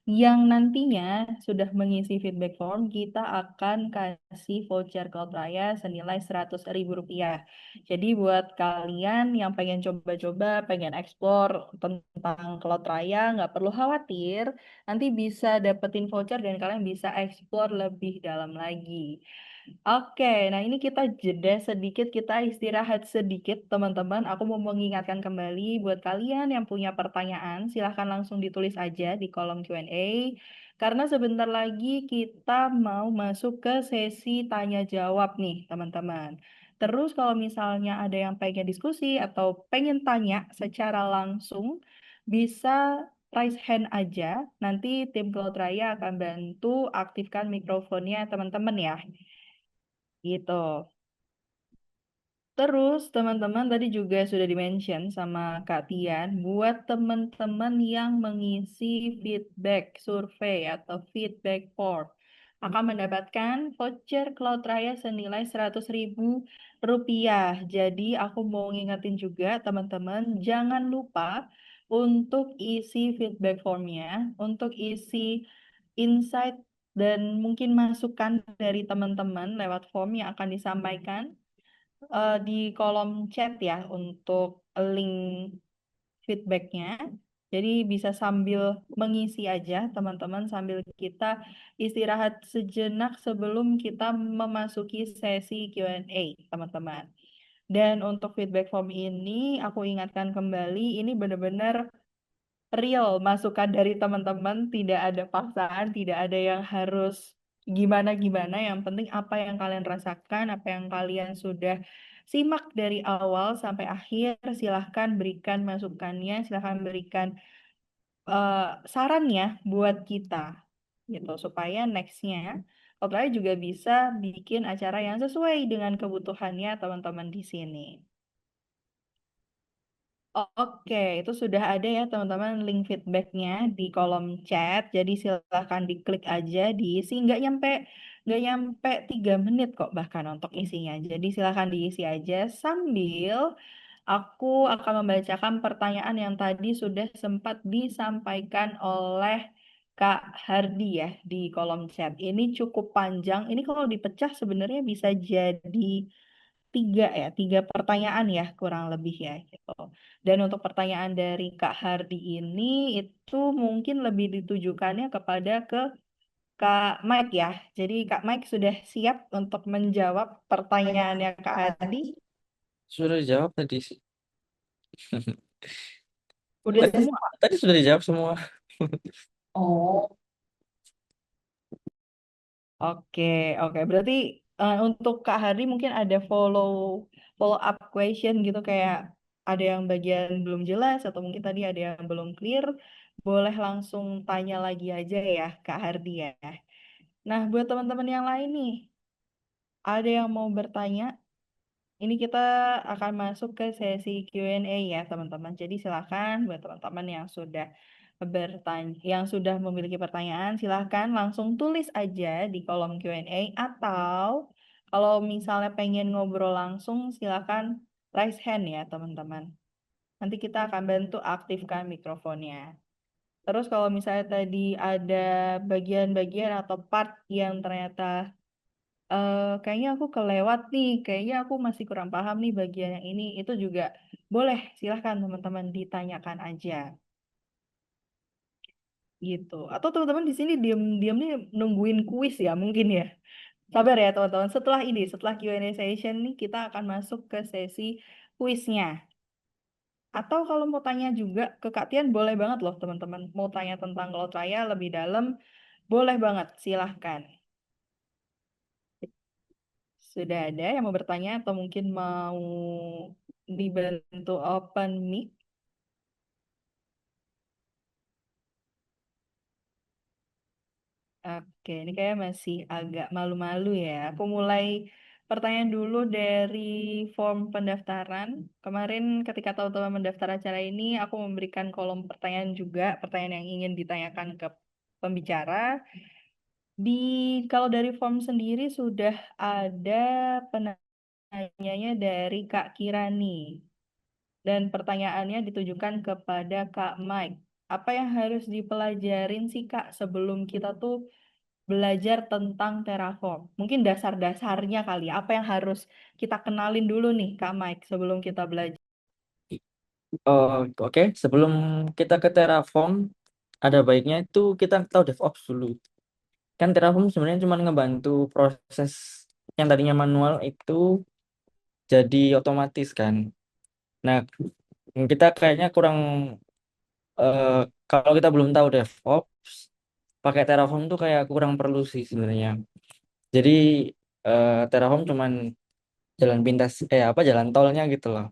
yang nantinya sudah mengisi feedback form, kita akan kasih voucher Cloud Raya senilai Rp100.000. Jadi buat kalian yang pengen coba-coba, pengen explore tentang Cloud Raya, nggak perlu khawatir. Nanti bisa dapetin voucher dan kalian bisa explore lebih dalam lagi. Oke, nah ini kita jeda sedikit, kita istirahat sedikit, teman-teman. Aku mau mengingatkan kembali buat kalian yang punya pertanyaan, silahkan langsung ditulis aja di kolom Q&A. Karena sebentar lagi kita mau masuk ke sesi tanya jawab nih, teman-teman. Terus kalau misalnya ada yang pengen diskusi atau pengen tanya secara langsung, bisa raise hand aja. Nanti tim Cloud Raya akan bantu aktifkan mikrofonnya teman-teman ya. Gitu. Terus teman-teman tadi juga sudah dimention sama Kak Tian, buat teman-teman yang mengisi feedback survei atau feedback form akan mendapatkan voucher Cloud Raya senilai Rp100.000. Jadi aku mau ngingetin juga teman-teman, jangan lupa untuk isi feedback formnya, untuk isi insight dan mungkin masukan dari teman-teman lewat form yang akan disampaikan di kolom chat ya untuk link feedbacknya. Jadi bisa sambil mengisi aja teman-teman sambil kita istirahat sejenak sebelum kita memasuki sesi Q&A teman-teman. Dan untuk feedback form ini aku ingatkan kembali ini benar-benar real masukan dari teman-teman, tidak ada paksaan, tidak ada yang harus gimana-gimana. Yang penting apa yang kalian rasakan, apa yang kalian sudah simak dari awal sampai akhir, silahkan berikan masukannya, silahkan berikan eh, sarannya buat kita, gitu, supaya nextnya Outlier juga bisa bikin acara yang sesuai dengan kebutuhannya teman-teman di sini. Oke, itu sudah ada ya teman-teman link feedbacknya di kolom chat. Jadi silahkan diklik aja, diisi. Nggak nyampe 3 menit kok bahkan untuk isinya. Jadi silahkan diisi aja sambil aku akan membacakan pertanyaan yang tadi sudah sempat disampaikan oleh Kak Hardi ya di kolom chat. Ini cukup panjang. Ini kalau dipecah sebenarnya bisa jadi tiga pertanyaan ya kurang lebih ya gitu. Dan untuk pertanyaan dari Kak Hardi ini itu mungkin lebih ditujukannya kepada ke Kak Mike ya. Jadi Kak Mike sudah siap untuk menjawab pertanyaannya Kak Hardi?
Sudah dijawab tadi sih.
Udah
Tadi,
semua.
tadi sudah dijawab semua.
Oh. Oke, oke. Berarti untuk Kak Hardi mungkin ada follow up question gitu kayak ada yang bagian belum jelas atau mungkin tadi ada yang belum clear, boleh langsung tanya lagi aja ya Kak Hardi ya. Nah, buat teman-teman yang lain nih, ada yang mau bertanya? Ini kita akan masuk ke sesi Q&A ya teman-teman. Jadi silakan buat teman-teman yang sudah bertanya, yang sudah memiliki pertanyaan, silakan langsung tulis aja di kolom Q&A atau kalau misalnya pengen ngobrol langsung, silakan raise hand ya teman-teman. Nanti kita akan bantu aktifkan mikrofonnya. Terus kalau misalnya tadi ada bagian-bagian atau part yang ternyata kayaknya aku kelewat nih, kayaknya aku masih kurang paham nih bagian yang ini, itu juga boleh, silahkan teman-teman ditanyakan aja, gitu. Atau teman-teman di sini diam-diam nih nungguin kuis ya, mungkin ya. Sabar ya teman-teman, setelah ini, setelah Q&A session nih, kita akan masuk ke sesi kuisnya. Atau kalau mau tanya juga ke Kak Tian, boleh banget loh teman-teman. Mau tanya tentang Cloud Raya lebih dalam, boleh banget, silahkan. Sudah ada yang mau bertanya atau mungkin mau dibantu open mic? Oke, ini kayak masih agak malu-malu ya. Aku mulai pertanyaan dulu dari form pendaftaran. Kemarin ketika teman-teman mendaftar acara ini, aku memberikan kolom pertanyaan juga, pertanyaan yang ingin ditanyakan ke pembicara. Di kalau dari form sendiri sudah ada penanyanya dari Kak Kirani dan pertanyaannya ditujukan kepada Kak Mike. Apa yang harus dipelajarin sih Kak sebelum kita tuh belajar tentang Terraform? Mungkin dasar-dasarnya kali ya. Apa yang harus kita kenalin dulu nih Kak Mike sebelum kita belajar?
Oh, oke. Sebelum kita ke Terraform, ada baiknya itu kita tahu DevOps dulu. Kan Terraform sebenarnya cuma ngebantu proses yang tadinya manual itu jadi otomatis kan. Nah, kita kayaknya kurang eh, kalau kita belum tahu DevOps, pakai Terraform tuh kayak kurang perlu sih sebenarnya. Jadi Terraform cuman jalan pintas jalan tolnya gitu loh.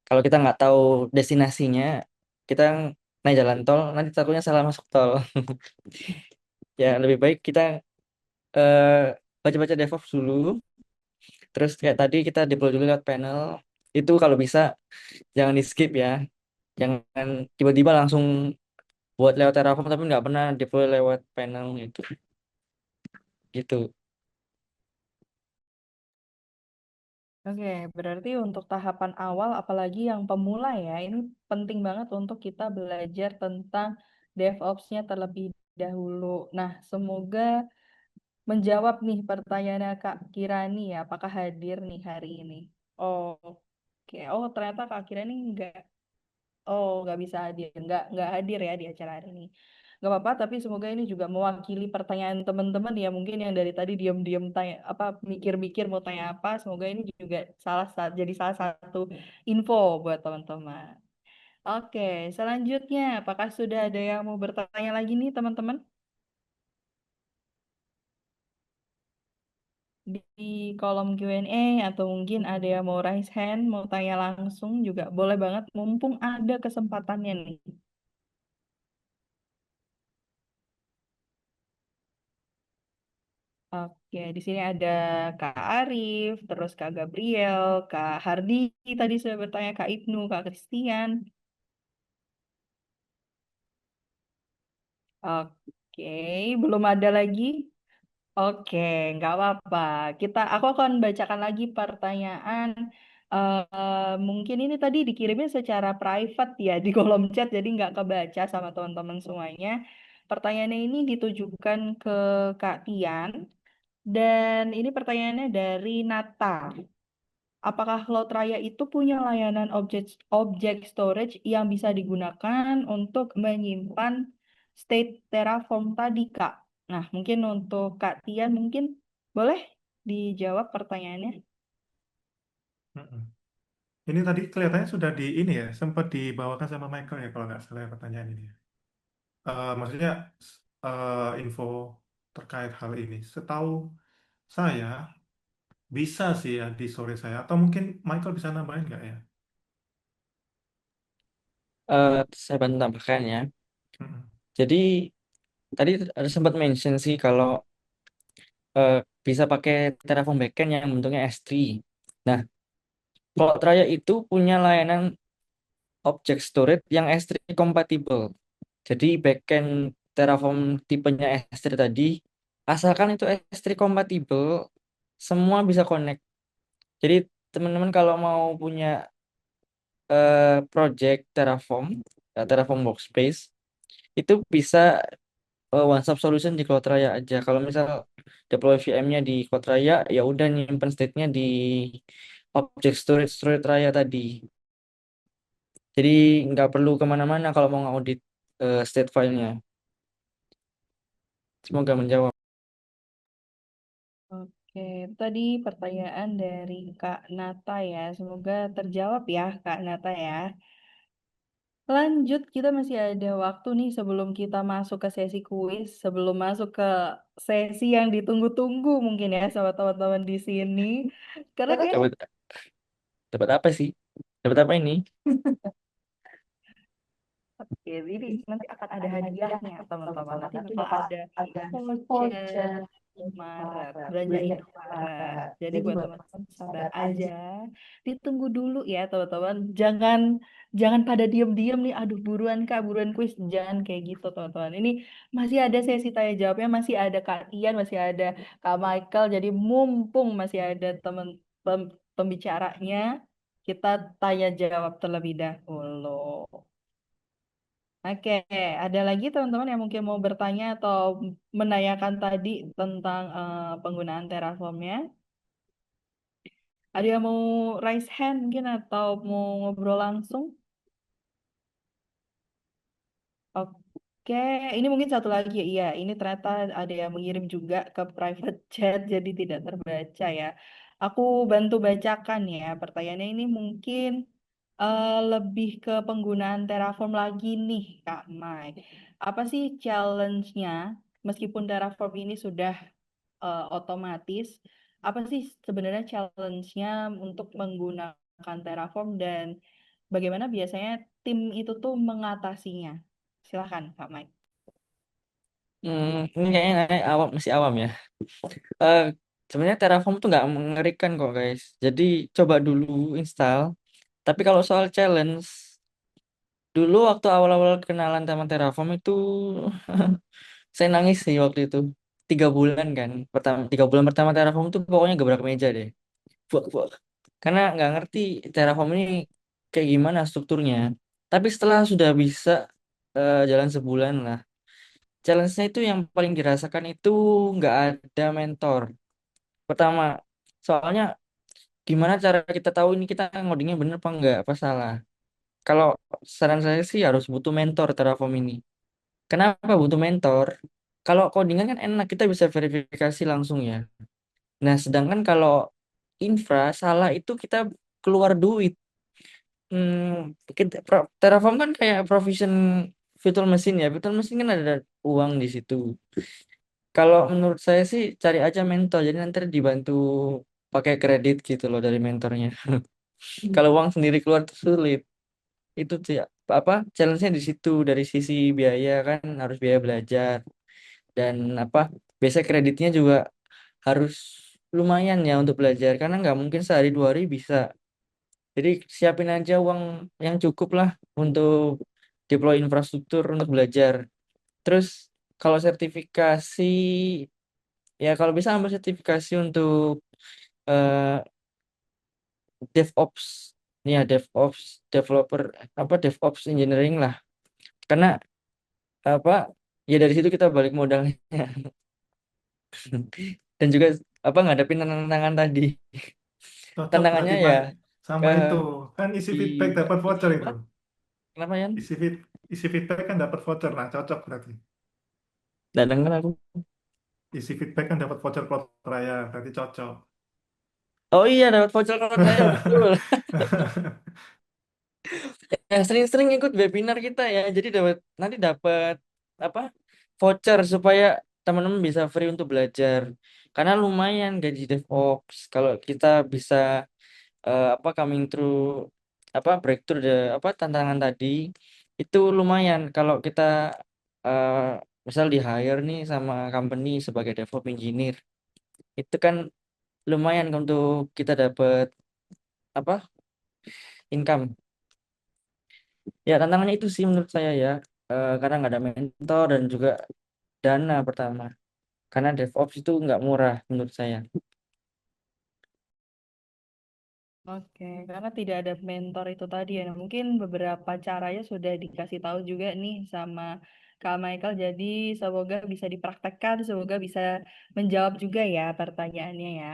Kalau kita nggak tahu destinasinya, kita naik jalan tol nanti takutnya salah masuk tol. Ya lebih baik kita eh, baca-baca DevOps dulu. Terus kayak tadi kita deploy dulu lewat panel. Itu kalau bisa jangan di skip ya. Jangan tiba-tiba langsung buat lewat Terraform tapi nggak pernah deploy lewat panel gitu. Gitu.
Oke, berarti untuk tahapan awal, apalagi yang pemula ya, ini penting banget untuk kita belajar tentang DevOps-nya terlebih dahulu. Nah, semoga menjawab nih pertanyaannya Kak Kirani ya, apakah hadir nih hari ini? Oh, oke. Oh, ternyata Kak Kirani nggak bisa hadir, nggak hadir ya di acara hari ini. Nggak apa-apa, tapi semoga ini juga mewakili pertanyaan teman-teman ya, mungkin yang dari tadi diam-diam tanya apa mikir-mikir mau tanya apa, semoga ini juga jadi salah satu info buat teman-teman. Oke, selanjutnya apakah sudah ada yang mau bertanya lagi nih teman-teman? Di kolom Q&A atau mungkin ada yang mau raise hand, mau tanya langsung juga boleh banget, mumpung ada kesempatannya nih. Oke, di sini ada Kak Arif, terus Kak Gabriel, Kak Hardi, tadi sudah bertanya Kak Ibnu, Kak Christian. Oke, belum ada lagi. Oke, nggak apa-apa. Aku akan bacakan lagi pertanyaan. Mungkin ini tadi dikirimnya secara private ya di kolom chat, jadi nggak kebaca sama teman-teman semuanya. Pertanyaannya ini ditujukan ke Kak Tian, dan ini pertanyaannya dari Nata. Apakah Cloud Raya itu punya layanan object storage yang bisa digunakan untuk menyimpan state Terraform tadi, Kak? Nah, mungkin untuk Kak Tian, mungkin boleh dijawab pertanyaannya.
Mm-mm. Ini tadi kelihatannya sudah di ini ya, sempat dibawakan sama Michael ya kalau nggak salah ya pertanyaan ini, ya. Maksudnya info terkait hal ini. Setahu saya bisa sih ya di sore saya, atau mungkin Michael bisa nambahin nggak ya?
Saya bantu tambahkan ya.
Mm-mm.
Jadi tadi ada sempat mention sih kalau eh, bisa pakai Terraform backend yang bentuknya S3. Nah, Cloud Raya itu punya layanan object storage yang S3 compatible. Jadi backend Terraform tipenya S3 tadi, asalkan itu S3 compatible, semua bisa connect. Jadi teman-teman kalau mau punya project Terraform, Terraform Workspace, itu bisa one stop solution di Cloud Raya aja. Kalau misal deploy VM-nya di Cloud Raya, ya udah nyimpen state-nya di object storage Raya tadi. Jadi nggak perlu kemana-mana kalau mau ngaudit state file-nya. Semoga menjawab.
Oke, itu tadi pertanyaan dari Kak Nata ya. Semoga terjawab ya, Kak Nata ya. Lanjut, kita masih ada waktu nih sebelum kita masuk ke sesi kuis, sebelum masuk ke sesi yang ditunggu-tunggu mungkin ya sama teman-teman di sini. Karena kayak
Dapat dapat apa sih? Dapat apa ini?
oke, ini nanti akan ada hadiahnya teman-teman. Nanti bakal ada voucher Maret, belanja Indomaret. Jadi buat teman-teman sabar aja, ditunggu dulu ya teman-teman. Jangan jangan pada diem-diem nih, aduh buruan Kak, buruan kuis. Jangan kayak gitu teman-teman. Ini masih ada sesi tanya jawabnya, masih ada Kak Tian, masih ada Kak Michael. Jadi mumpung masih ada teman pembicaranya, kita tanya jawab terlebih dahulu. Oke, ada lagi teman-teman yang mungkin mau bertanya atau menanyakan tadi tentang penggunaan Terraformnya? Ada yang mau raise hand mungkin atau mau ngobrol langsung? Oke, ini mungkin satu lagi ya. Iya, ini ternyata ada yang mengirim juga ke private chat jadi tidak terbaca ya. Aku bantu bacakan ya. Pertanyaannya ini mungkin lebih ke penggunaan Terraform lagi nih, Kak Mike. Apa sih challenge-nya meskipun Terraform ini sudah otomatis? Apa sih sebenarnya challenge-nya untuk menggunakan Terraform dan bagaimana biasanya tim itu tuh mengatasinya? Silahkan, Kak Mike.
Ini kayaknya awam masih awam ya. Eh, Sebenarnya Terraform tuh nggak mengerikan kok guys. Jadi coba dulu install. Tapi kalau soal challenge, dulu waktu awal-awal kenalan sama Terraform itu saya nangis sih waktu itu. 3 bulan kan. 3 bulan pertama Terraform tuh pokoknya gebrak meja deh. Buak, buak. Karena nggak ngerti Terraform ini kayak gimana strukturnya. Tapi setelah sudah bisa jalan sebulan lah. Challenge-nya itu yang paling dirasakan itu nggak ada mentor. Pertama, soalnya gimana cara kita tahu ini kita ngodingnya bener apa enggak, apa salah. Kalau saran saya sih harus butuh mentor Terraform ini. Kenapa butuh mentor? Kalau codingan kan enak, kita bisa verifikasi langsung ya. Nah, sedangkan kalau infra salah itu kita keluar duit. Terraform kan kayak provision virtual machine ya. Virtual machine kan ada uang di situ. Kalau menurut saya sih cari aja mentor. Jadi nanti dibantu pakai kredit gitu loh dari mentornya. Kalau uang sendiri keluar tuh sulit. Itu sih apa challenge-nya di situ dari sisi biaya kan harus biaya belajar dan apa biasa kreditnya juga harus lumayan ya untuk belajar karena nggak mungkin sehari 2 hari bisa. Jadi siapin aja uang yang cukup lah untuk deploy infrastruktur untuk belajar. Terus kalau sertifikasi ya kalau bisa ambil sertifikasi untuk eh, DevOps ya DevOps developer apa DevOps engineering lah karena apa ya dari situ kita balik modalnya dan juga apa ngadepin tantangan tadi
Cocok
tantangannya
berarti
ya
Mas sama
eh,
itu. Kan isi
di
feedback dapat voucher
apa
itu.
kenapa ya
Isi feed, isi feedback kan dapat voucher. Nah, cocok berarti.
nggak denger aku.
Isi feedback kan dapat voucher Cloud Raya, berarti cocok.
Oh iya dapat voucher code saya betul. Ya sering-sering ikut webinar kita ya jadi nanti dapat apa voucher supaya teman-teman bisa free untuk belajar karena lumayan gaji DevOps kalau kita bisa apa coming through apa breakthrough apa tantangan tadi itu lumayan kalau kita eh, misal di hire nih sama company sebagai DevOps engineer itu kan lumayan untuk kita dapat apa income. Ya tantangannya itu sih menurut saya ya. Karena nggak ada mentor dan juga dana pertama karena DevOps itu nggak murah menurut saya.
Oke, karena tidak ada mentor itu tadi ya. Nah, mungkin beberapa caranya sudah dikasih tahu juga nih sama Kak Michael. Jadi semoga bisa dipraktekkan, semoga bisa menjawab juga ya pertanyaannya ya.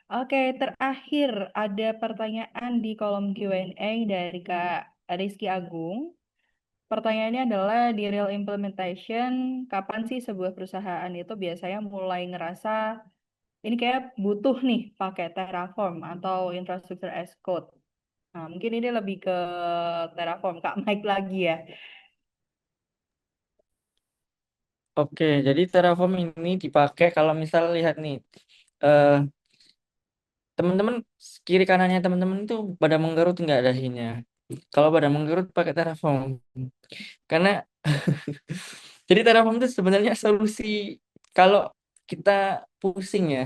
Oke, terakhir ada pertanyaan di kolom Q&A dari Kak Rizky Agung. Pertanyaannya adalah di real implementation, kapan sih sebuah perusahaan itu biasanya mulai ngerasa ini kayak butuh nih pakai Terraform atau infrastruktur as code. Nah, mungkin ini lebih ke Terraform, Kak Mike lagi ya.
Oke, jadi Terraform ini dipakai kalau misal lihat nih eh teman-teman kiri kanannya teman-teman itu pada menggerut nggak dahinya. Kalau pada menggerut pakai Terraform karena jadi Terraform itu sebenarnya solusi kalau kita pusing ya.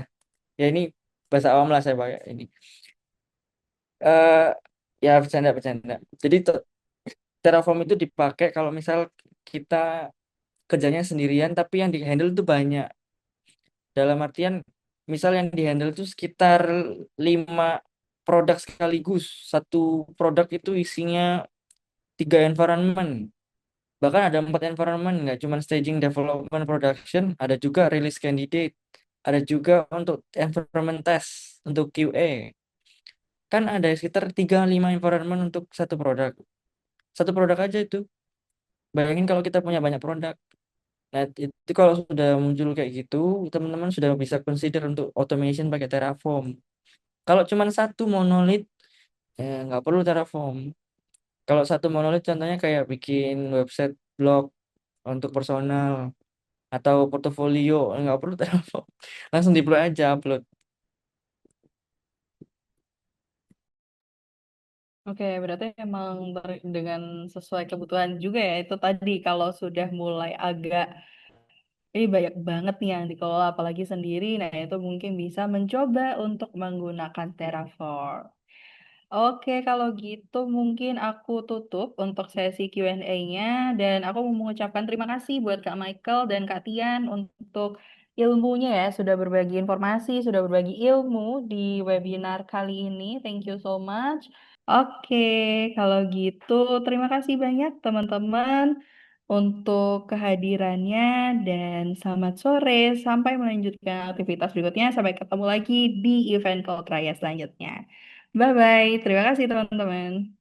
Ya ini bahasa awam lah saya pakai ini. eh Ya bercanda-bercanda. Jadi Terraform itu dipakai kalau misal kita kerjanya sendirian tapi yang di-handle itu banyak. Dalam artian misal yang di-handle itu sekitar 5 produk sekaligus. Satu produk itu isinya 3 environment. Bahkan ada 4 environment, nggak cuma staging, development, production, ada juga release candidate, ada juga untuk environment test, untuk QA. Kan ada sekitar 3-5 environment untuk satu produk. Satu produk aja itu. Bayangin kalau kita punya banyak produk. Nah, itu kalau sudah muncul kayak gitu, teman-teman sudah bisa consider untuk automation pakai Terraform. Kalau cuma satu monolith, nggak perlu Terraform. Kalau satu monolith contohnya kayak bikin website blog untuk personal atau portofolio, nggak perlu Terraform. Langsung deploy aja, upload.
Oke, berarti emang dengan sesuai kebutuhan juga ya. Itu tadi kalau sudah mulai agak, ini banyak banget nih yang dikelola, apalagi sendiri. Nah, itu mungkin bisa mencoba untuk menggunakan Terraform. Oke, kalau gitu mungkin aku tutup untuk sesi Q&A-nya dan aku mau mengucapkan terima kasih buat Kak Michael dan Kak Tian untuk ilmunya ya, sudah berbagi informasi, sudah berbagi ilmu di webinar kali ini. Thank you so much. Oke, kalau gitu terima kasih banyak teman-teman untuk kehadirannya dan selamat sore. Sampai melanjutkan aktivitas berikutnya. Sampai ketemu lagi di event Cloud Raya selanjutnya. Bye-bye. Terima kasih teman-teman.